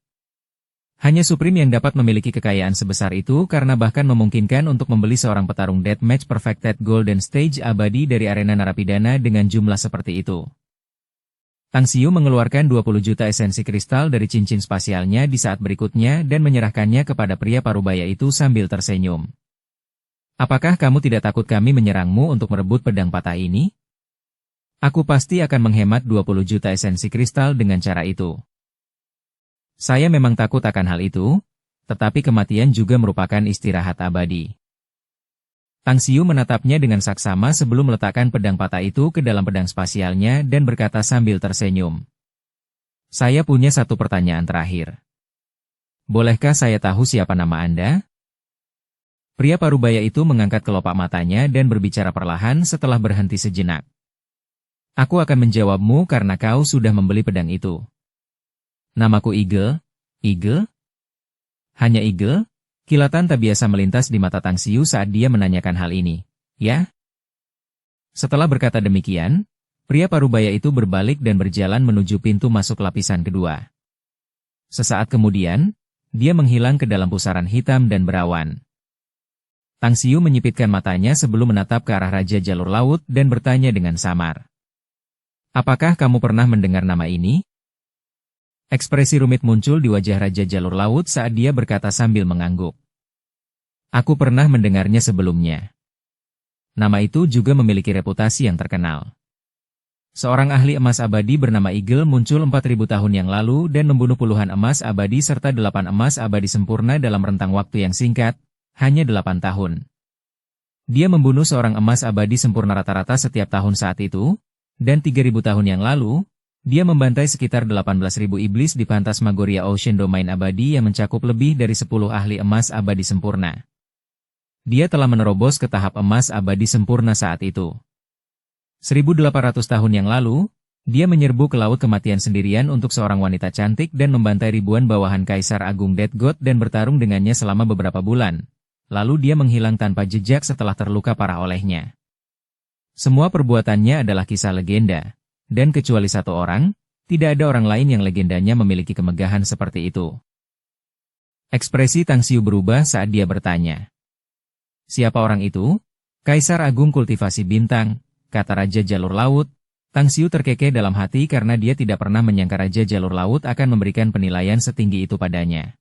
Hanya Supreme yang dapat memiliki kekayaan sebesar itu karena bahkan memungkinkan untuk membeli seorang petarung deathmatch perfected golden stage abadi dari arena narapidana dengan jumlah seperti itu. Tang Xiu mengeluarkan 20 juta esensi kristal dari cincin spasialnya di saat berikutnya dan menyerahkannya kepada pria parubaya itu sambil tersenyum. Apakah kamu tidak takut kami menyerangmu untuk merebut pedang patah ini? Aku pasti akan menghemat 20 juta esensi kristal dengan cara itu. Saya memang takut akan hal itu, tetapi kematian juga merupakan istirahat abadi. Tang Xiu menatapnya dengan saksama sebelum meletakkan pedang patah itu ke dalam pedang spasialnya dan berkata sambil tersenyum. Saya punya satu pertanyaan terakhir. Bolehkah saya tahu siapa nama Anda? Pria parubaya itu mengangkat kelopak matanya dan berbicara perlahan setelah berhenti sejenak. Aku akan menjawabmu karena kau sudah membeli pedang itu. Namaku Eagle. Eagle? Hanya Eagle? Kilatan tak biasa melintas di mata Tang Xiu saat dia menanyakan hal ini. Ya? Setelah berkata demikian, pria parubaya itu berbalik dan berjalan menuju pintu masuk lapisan kedua. Sesaat kemudian, dia menghilang ke dalam pusaran hitam dan berawan. Tang Xiu menyipitkan matanya sebelum menatap ke arah Raja Jalur Laut dan bertanya dengan samar. Apakah kamu pernah mendengar nama ini? Ekspresi rumit muncul di wajah Raja Jalur Laut saat dia berkata sambil mengangguk. Aku pernah mendengarnya sebelumnya. Nama itu juga memiliki reputasi yang terkenal. Seorang ahli emas abadi bernama Eagle muncul 4.000 tahun yang lalu dan membunuh puluhan emas abadi serta 8 emas abadi sempurna dalam rentang waktu yang singkat, hanya 8 tahun. Dia membunuh seorang emas abadi sempurna rata-rata setiap tahun saat itu, dan 3.000 tahun yang lalu, dia membantai sekitar 18.000 iblis di Phantasmagoria Ocean Domain abadi yang mencakup lebih dari 10 ahli emas abadi sempurna. Dia telah menerobos ke tahap emas abadi sempurna saat itu. 1.800 tahun yang lalu, dia menyerbu ke laut kematian sendirian untuk seorang wanita cantik dan membantai ribuan bawahan Kaisar Agung Death God dan bertarung dengannya selama beberapa bulan. Lalu dia menghilang tanpa jejak setelah terluka parah olehnya. Semua perbuatannya adalah kisah legenda, dan kecuali satu orang, tidak ada orang lain yang legendanya memiliki kemegahan seperti itu. Ekspresi Tang Xiu berubah saat dia bertanya. Siapa orang itu? Kaisar Agung Kultivasi Bintang, kata Raja Jalur Laut. Tang Xiu terkekeh dalam hati karena dia tidak pernah menyangka Raja Jalur Laut akan memberikan penilaian setinggi itu padanya.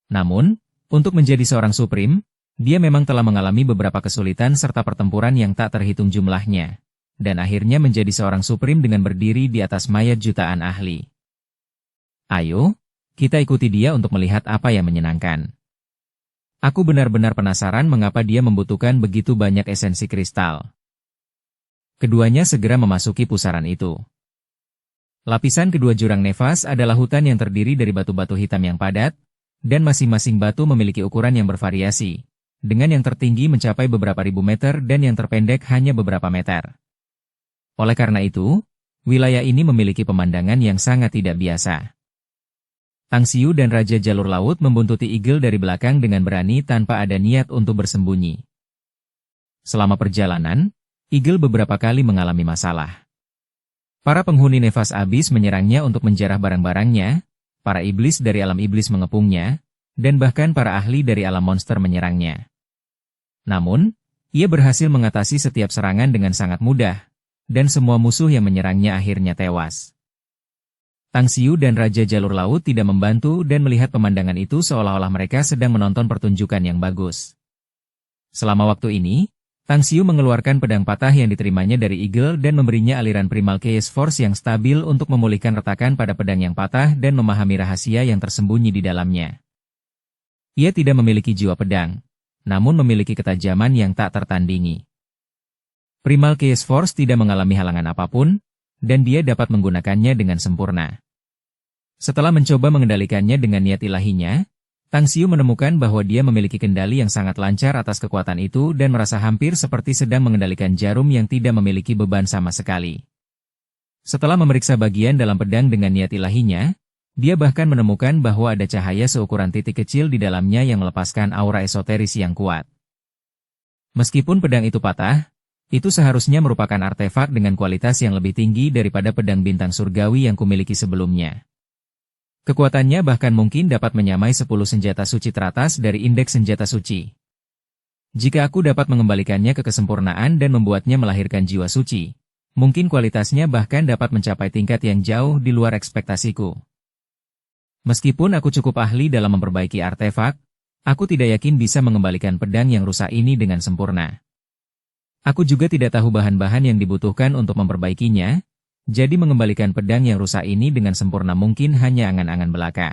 Namun, untuk menjadi seorang Supreme, dia memang telah mengalami beberapa kesulitan serta pertempuran yang tak terhitung jumlahnya, dan akhirnya menjadi seorang Supreme dengan berdiri di atas mayat jutaan ahli. Ayo, kita ikuti dia untuk melihat apa yang menyenangkan. Aku benar-benar penasaran mengapa dia membutuhkan begitu banyak esensi kristal. Keduanya segera memasuki pusaran itu. Lapisan kedua jurang Nefas adalah hutan yang terdiri dari batu-batu hitam yang padat, dan masing-masing batu memiliki ukuran yang bervariasi, dengan yang tertinggi mencapai beberapa ribu meter dan yang terpendek hanya beberapa meter. Oleh karena itu, wilayah ini memiliki pemandangan yang sangat tidak biasa. Tang Xiu dan Raja Jalur Laut membuntuti Eagle dari belakang dengan berani tanpa ada niat untuk bersembunyi. Selama perjalanan, Eagle beberapa kali mengalami masalah. Para penghuni Nefas Abyss menyerangnya untuk menjarah barang-barangnya, para iblis dari alam iblis mengepungnya, dan bahkan para ahli dari alam monster menyerangnya. Namun, ia berhasil mengatasi setiap serangan dengan sangat mudah, dan semua musuh yang menyerangnya akhirnya tewas. Tang Xiu dan Raja Jalur Laut tidak membantu dan melihat pemandangan itu seolah-olah mereka sedang menonton pertunjukan yang bagus. Selama waktu ini, Tang Xiu mengeluarkan pedang patah yang diterimanya dari Eagle dan memberinya aliran Primal Chaos Force yang stabil untuk memulihkan retakan pada pedang yang patah dan memahami rahasia yang tersembunyi di dalamnya. Ia tidak memiliki jiwa pedang, namun memiliki ketajaman yang tak tertandingi. Primal Chaos Force tidak mengalami halangan apapun, dan dia dapat menggunakannya dengan sempurna. Setelah mencoba mengendalikannya dengan niat ilahinya, Tang Xiu menemukan bahwa dia memiliki kendali yang sangat lancar atas kekuatan itu dan merasa hampir seperti sedang mengendalikan jarum yang tidak memiliki beban sama sekali. Setelah memeriksa bagian dalam pedang dengan niat ilahinya, dia bahkan menemukan bahwa ada cahaya seukuran titik kecil di dalamnya yang melepaskan aura esoteris yang kuat. Meskipun pedang itu patah, itu seharusnya merupakan artefak dengan kualitas yang lebih tinggi daripada pedang bintang surgawi yang kumiliki sebelumnya. Kekuatannya bahkan mungkin dapat menyamai 10 senjata suci teratas dari indeks senjata suci. Jika aku dapat mengembalikannya ke kesempurnaan dan membuatnya melahirkan jiwa suci, mungkin kualitasnya bahkan dapat mencapai tingkat yang jauh di luar ekspektasiku. Meskipun aku cukup ahli dalam memperbaiki artefak, aku tidak yakin bisa mengembalikan pedang yang rusak ini dengan sempurna. Aku juga tidak tahu bahan-bahan yang dibutuhkan untuk memperbaikinya, jadi mengembalikan pedang yang rusak ini dengan sempurna mungkin hanya angan-angan belaka.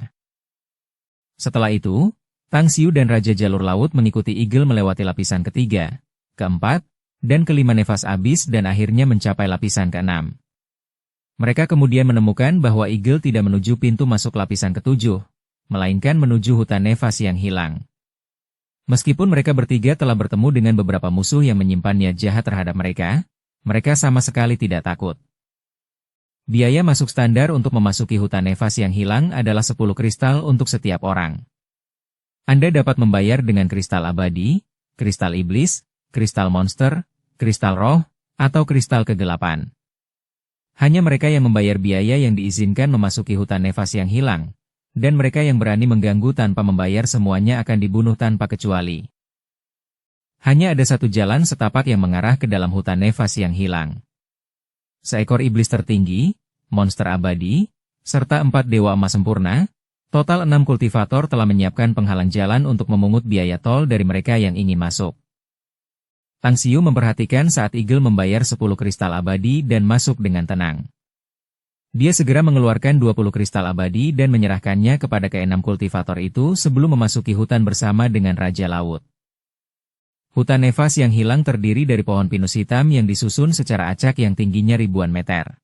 Setelah itu, Tang Xiu dan Raja Jalur Laut mengikuti Eagle melewati lapisan ketiga, keempat, dan kelima Nefas Abyss dan akhirnya mencapai lapisan keenam. Mereka kemudian menemukan bahwa Eagle tidak menuju pintu masuk lapisan ketujuh, melainkan menuju hutan Nefas yang hilang. Meskipun mereka bertiga telah bertemu dengan beberapa musuh yang menyimpan niat jahat terhadap mereka sama sekali tidak takut. Biaya masuk standar untuk memasuki hutan Nefas yang hilang adalah 10 kristal untuk setiap orang. Anda dapat membayar dengan kristal abadi, kristal iblis, kristal monster, kristal roh, atau kristal kegelapan. Hanya mereka yang membayar biaya yang diizinkan memasuki hutan Nefas yang hilang, dan mereka yang berani mengganggu tanpa membayar semuanya akan dibunuh tanpa kecuali. Hanya ada satu jalan setapak yang mengarah ke dalam hutan Nefas yang hilang. Seekor iblis tertinggi, monster abadi, serta 4 dewa emas sempurna, total 6 kultivator telah menyiapkan penghalang jalan untuk memungut biaya tol dari mereka yang ingin masuk. Tang Xiu memperhatikan saat Eagle membayar 10 kristal abadi dan masuk dengan tenang. Dia segera mengeluarkan 20 kristal abadi dan menyerahkannya kepada ke-6 kultivator itu sebelum memasuki hutan bersama dengan Raja Laut. Hutan Nefas yang hilang terdiri dari pohon pinus hitam yang disusun secara acak yang tingginya ribuan meter.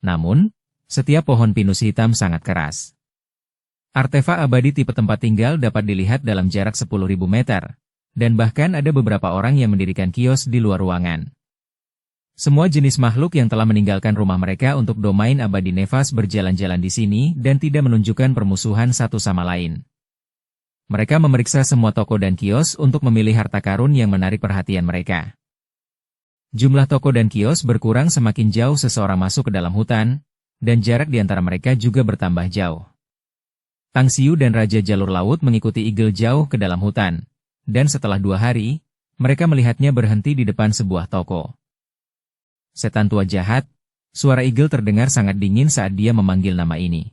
Namun, setiap pohon pinus hitam sangat keras. Artefak abadi tipe tempat tinggal dapat dilihat dalam jarak 10.000 meter, dan bahkan ada beberapa orang yang mendirikan kios di luar ruangan. Semua jenis makhluk yang telah meninggalkan rumah mereka untuk domain abadi Nefas berjalan-jalan di sini dan tidak menunjukkan permusuhan satu sama lain. Mereka memeriksa semua toko dan kios untuk memilih harta karun yang menarik perhatian mereka. Jumlah toko dan kios berkurang semakin jauh seseorang masuk ke dalam hutan, dan jarak di antara mereka juga bertambah jauh. Tang Xiu dan Raja Jalur Laut mengikuti Eagle jauh ke dalam hutan, dan setelah 2 hari, mereka melihatnya berhenti di depan sebuah toko. Setan tua jahat, suara Eagle terdengar sangat dingin saat dia memanggil nama ini.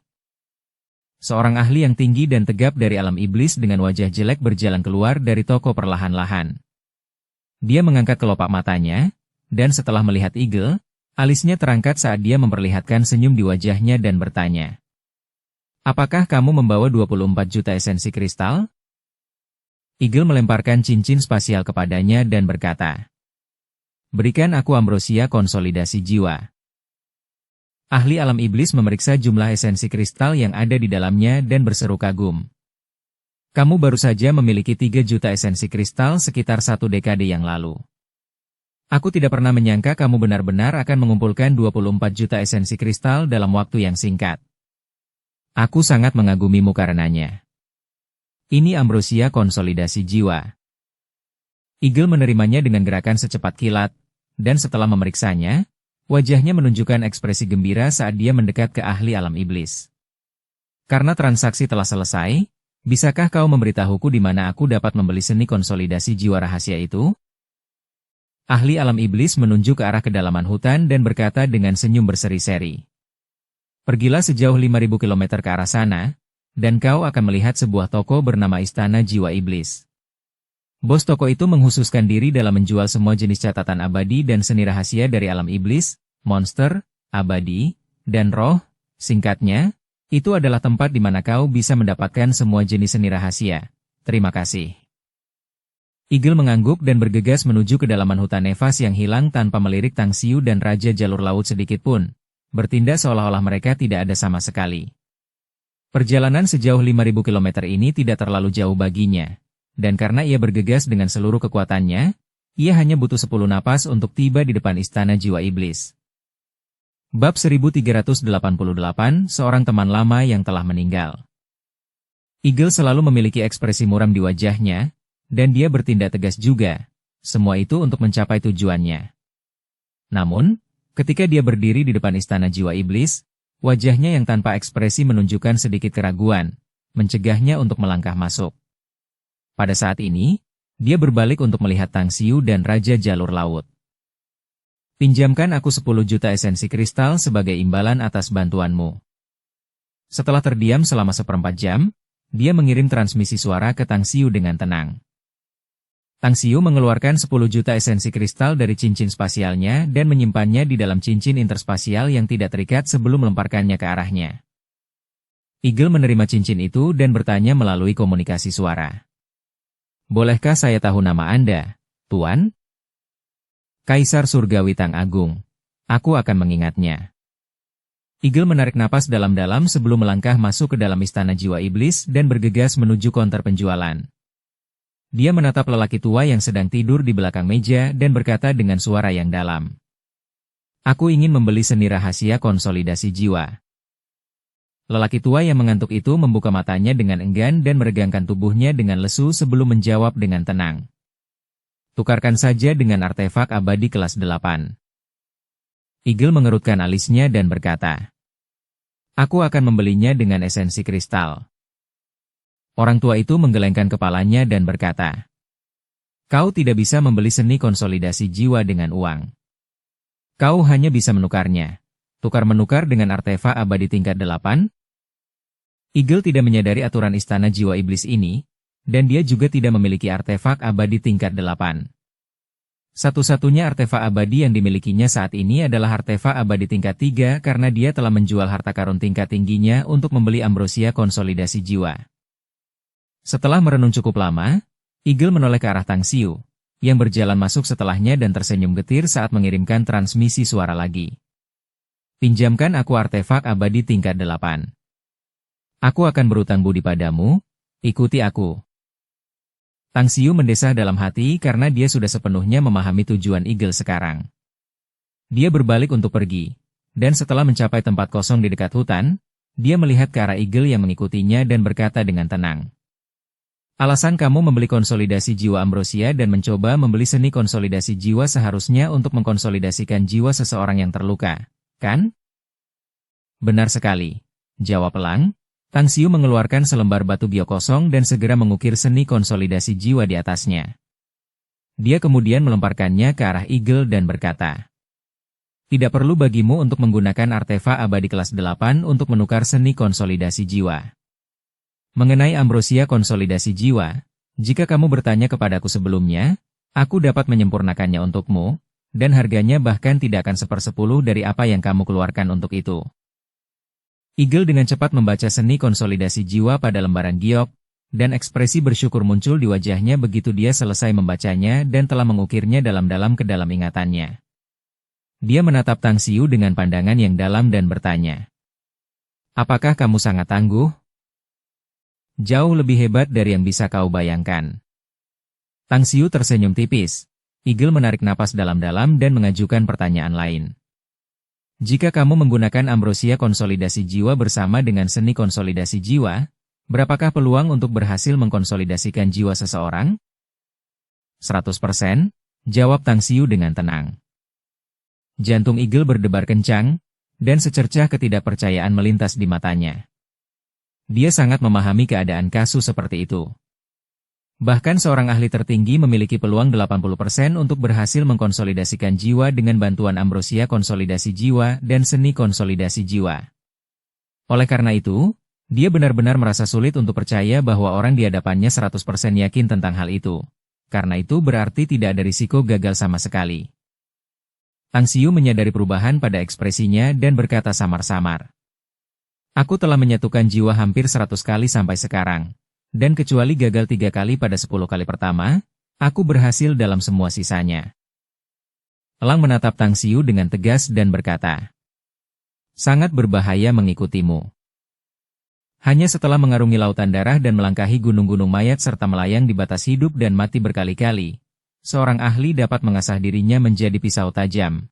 Seorang ahli yang tinggi dan tegap dari alam iblis dengan wajah jelek berjalan keluar dari toko perlahan-lahan. Dia mengangkat kelopak matanya, dan setelah melihat Eagle, alisnya terangkat saat dia memperlihatkan senyum di wajahnya dan bertanya. Apakah kamu membawa 24 juta esensi kristal? Eagle melemparkan cincin spasial kepadanya dan berkata, berikan aku ambrosia konsolidasi jiwa. Ahli alam iblis memeriksa jumlah esensi kristal yang ada di dalamnya dan berseru kagum. Kamu baru saja memiliki 3 juta esensi kristal sekitar 1 dekade yang lalu. Aku tidak pernah menyangka kamu benar-benar akan mengumpulkan 24 juta esensi kristal dalam waktu yang singkat. Aku sangat mengagumimu karenanya. Ini ambrosia konsolidasi jiwa. Eagle menerimanya dengan gerakan secepat kilat, dan setelah memeriksanya, wajahnya menunjukkan ekspresi gembira saat dia mendekat ke ahli alam iblis. Karena transaksi telah selesai, bisakah kau memberitahuku di mana aku dapat membeli seni konsolidasi jiwa rahasia itu? Ahli alam iblis menunjuk ke arah kedalaman hutan dan berkata dengan senyum berseri-seri. Pergilah sejauh 5.000 km ke arah sana, dan kau akan melihat sebuah toko bernama Istana Jiwa Iblis. Bos toko itu menghususkan diri dalam menjual semua jenis catatan abadi dan seni rahasia dari alam iblis, monster, abadi, dan roh. Singkatnya, itu adalah tempat di mana kau bisa mendapatkan semua jenis seni rahasia. Terima kasih. Eagle mengangguk dan bergegas menuju kedalaman hutan Nefas yang hilang tanpa melirik Tang Xiu dan Raja Jalur Laut sedikitpun, bertindak seolah-olah mereka tidak ada sama sekali. Perjalanan sejauh 5.000 km ini tidak terlalu jauh baginya. Dan karena ia bergegas dengan seluruh kekuatannya, ia hanya butuh 10 napas untuk tiba di depan Istana Jiwa Iblis. Bab 1388, Seorang Teman Lama yang Telah Meninggal. Eagle selalu memiliki ekspresi muram di wajahnya, dan dia bertindak tegas juga, semua itu untuk mencapai tujuannya. Namun, ketika dia berdiri di depan Istana Jiwa Iblis, wajahnya yang tanpa ekspresi menunjukkan sedikit keraguan, mencegahnya untuk melangkah masuk. Pada saat ini, dia berbalik untuk melihat Tang Xiu dan Raja Jalur Laut. Pinjamkan aku 10 juta esensi kristal sebagai imbalan atas bantuanmu. Setelah terdiam selama 1/4 jam, dia mengirim transmisi suara ke Tang Xiu dengan tenang. Tang Xiu mengeluarkan 10 juta esensi kristal dari cincin spasialnya dan menyimpannya di dalam cincin interspasial yang tidak terikat sebelum melemparkannya ke arahnya. Eagle menerima cincin itu dan bertanya melalui komunikasi suara. Bolehkah saya tahu nama Anda, Tuan? Kaisar Surgawi Tang Agung. Aku akan mengingatnya. Eagle menarik napas dalam-dalam sebelum melangkah masuk ke dalam Istana Jiwa Iblis dan bergegas menuju konter penjualan. Dia menatap lelaki tua yang sedang tidur di belakang meja dan berkata dengan suara yang dalam. Aku ingin membeli seni rahasia konsolidasi jiwa. Lelaki tua yang mengantuk itu membuka matanya dengan enggan dan meregangkan tubuhnya dengan lesu sebelum menjawab dengan tenang. Tukarkan saja dengan artefak abadi kelas 8. Eagle mengerutkan alisnya dan berkata. Aku akan membelinya dengan esensi kristal. Orang tua itu menggelengkan kepalanya dan berkata, kau tidak bisa membeli seni konsolidasi jiwa dengan uang. Kau hanya bisa menukarnya. Tukar-menukar dengan artefak abadi tingkat 8? Eagle tidak menyadari aturan istana jiwa iblis ini, dan dia juga tidak memiliki artefak abadi tingkat 8. Satu-satunya artefak abadi yang dimilikinya saat ini adalah artefak abadi tingkat 3 karena dia telah menjual harta karun tingkat tingginya untuk membeli ambrosia konsolidasi jiwa. Setelah merenung cukup lama, Eagle menoleh ke arah Tang Xiu, yang berjalan masuk setelahnya dan tersenyum getir saat mengirimkan transmisi suara lagi. Pinjamkan aku artefak abadi tingkat 8. Aku akan berutang budi padamu, ikuti aku. Tang Xiu mendesah dalam hati karena dia sudah sepenuhnya memahami tujuan Eagle sekarang. Dia berbalik untuk pergi, dan setelah mencapai tempat kosong di dekat hutan, dia melihat ke arah Eagle yang mengikutinya dan berkata dengan tenang. Alasan kamu membeli konsolidasi jiwa ambrosia dan mencoba membeli seni konsolidasi jiwa seharusnya untuk mengkonsolidasikan jiwa seseorang yang terluka, kan? Benar sekali, jawab Elang. Tang Xiu mengeluarkan selembar batu bio kosong dan segera mengukir seni konsolidasi jiwa di atasnya. Dia kemudian melemparkannya ke arah Eagle dan berkata, tidak perlu bagimu untuk menggunakan artefak abadi kelas 8 untuk menukar seni konsolidasi jiwa. Mengenai ambrosia konsolidasi jiwa, jika kamu bertanya kepadaku sebelumnya, aku dapat menyempurnakannya untukmu, dan harganya bahkan tidak akan 1/10 dari apa yang kamu keluarkan untuk itu. Eagle dengan cepat membaca seni konsolidasi jiwa pada lembaran giok, dan ekspresi bersyukur muncul di wajahnya begitu dia selesai membacanya dan telah mengukirnya dalam-dalam ke dalam ingatannya. Dia menatap Tang Xiu dengan pandangan yang dalam dan bertanya, apakah kamu sangat tangguh? Jauh lebih hebat dari yang bisa kau bayangkan. Tang Xiu tersenyum tipis. Eagle menarik napas dalam-dalam dan mengajukan pertanyaan lain. Jika kamu menggunakan ambrosia konsolidasi jiwa bersama dengan seni konsolidasi jiwa, berapakah peluang untuk berhasil mengkonsolidasikan jiwa seseorang? 100%, jawab Tang Xiu dengan tenang. Jantung Eagle berdebar kencang, dan secercah ketidakpercayaan melintas di matanya. Dia sangat memahami keadaan kasus seperti itu. Bahkan seorang ahli tertinggi memiliki peluang 80% untuk berhasil mengkonsolidasikan jiwa dengan bantuan ambrosia konsolidasi jiwa dan seni konsolidasi jiwa. Oleh karena itu, dia benar-benar merasa sulit untuk percaya bahwa orang di hadapannya 100% yakin tentang hal itu. Karena itu berarti tidak ada risiko gagal sama sekali. Tang Xiu menyadari perubahan pada ekspresinya dan berkata samar-samar. Aku telah menyatukan jiwa hampir 100 kali sampai sekarang. Dan kecuali gagal 3 kali pada 10 kali pertama, aku berhasil dalam semua sisanya. Elang menatap Tang Xiu dengan tegas dan berkata, sangat berbahaya mengikutimu. Hanya setelah mengarungi lautan darah dan melangkahi gunung-gunung mayat serta melayang di batas hidup dan mati berkali-kali, seorang ahli dapat mengasah dirinya menjadi pisau tajam.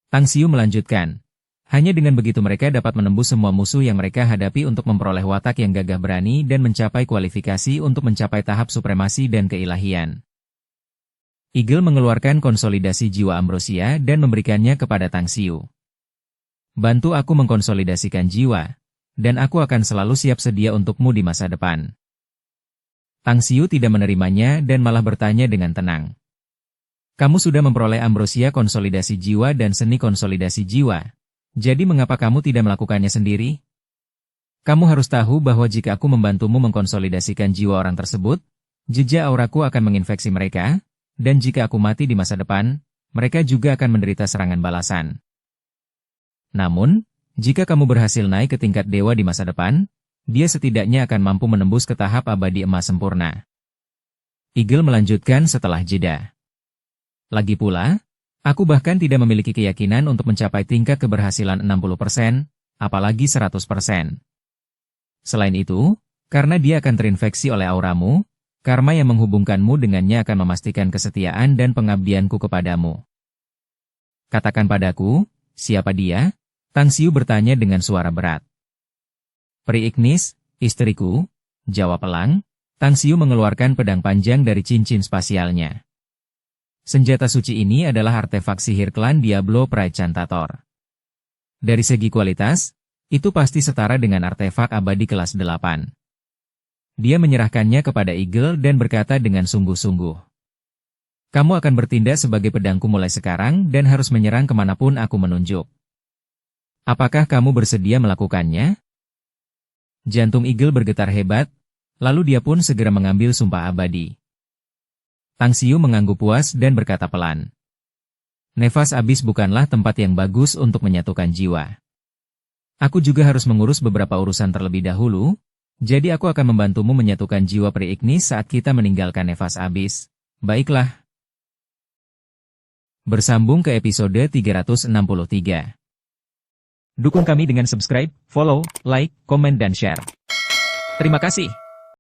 Tang Xiu melanjutkan, hanya dengan begitu mereka dapat menembus semua musuh yang mereka hadapi untuk memperoleh watak yang gagah berani dan mencapai kualifikasi untuk mencapai tahap supremasi dan keilahian. Eagle mengeluarkan konsolidasi jiwa ambrosia dan memberikannya kepada Tang Xiu. Bantu aku mengkonsolidasikan jiwa, dan aku akan selalu siap sedia untukmu di masa depan. Tang Xiu tidak menerimanya dan malah bertanya dengan tenang. Kamu sudah memperoleh ambrosia konsolidasi jiwa dan seni konsolidasi jiwa. Jadi mengapa kamu tidak melakukannya sendiri? Kamu harus tahu bahwa jika aku membantumu mengkonsolidasikan jiwa orang tersebut, jejak auraku akan menginfeksi mereka, dan jika aku mati di masa depan, mereka juga akan menderita serangan balasan. Namun, jika kamu berhasil naik ke tingkat dewa di masa depan, dia setidaknya akan mampu menembus ke tahap abadi emas sempurna. Eagle melanjutkan setelah jeda. Lagi pula, aku bahkan tidak memiliki keyakinan untuk mencapai tingkat keberhasilan 60%, apalagi 100%. Selain itu, karena dia akan terinfeksi oleh auramu, karma yang menghubungkanmu dengannya akan memastikan kesetiaan dan pengabdianku kepadamu. Katakan padaku, siapa dia? Tang Xiu bertanya dengan suara berat. Pri Ignis, istriku, jawab Elang. Tang Xiu mengeluarkan pedang panjang dari cincin spasialnya. Senjata suci ini adalah artefak sihir klan Diablo Pride Chantator. Dari segi kualitas, Itu pasti setara dengan artefak abadi kelas 8. Dia menyerahkannya kepada Eagle dan berkata dengan sungguh-sungguh. Kamu akan bertindak sebagai pedangku mulai sekarang dan harus menyerang kemanapun aku menunjuk. Apakah kamu bersedia melakukannya? Jantung Eagle bergetar hebat, lalu dia pun segera mengambil sumpah abadi. Tang Xiu mengangguk puas dan berkata pelan. Nefas abis bukanlah tempat yang bagus untuk menyatukan jiwa. Aku juga harus mengurus beberapa urusan terlebih dahulu, jadi aku akan membantumu menyatukan jiwa Pri Ignis saat kita meninggalkan nefas abis. Baiklah. Bersambung ke episode 363. Dukung kami dengan subscribe, follow, like, komen dan share. Terima kasih.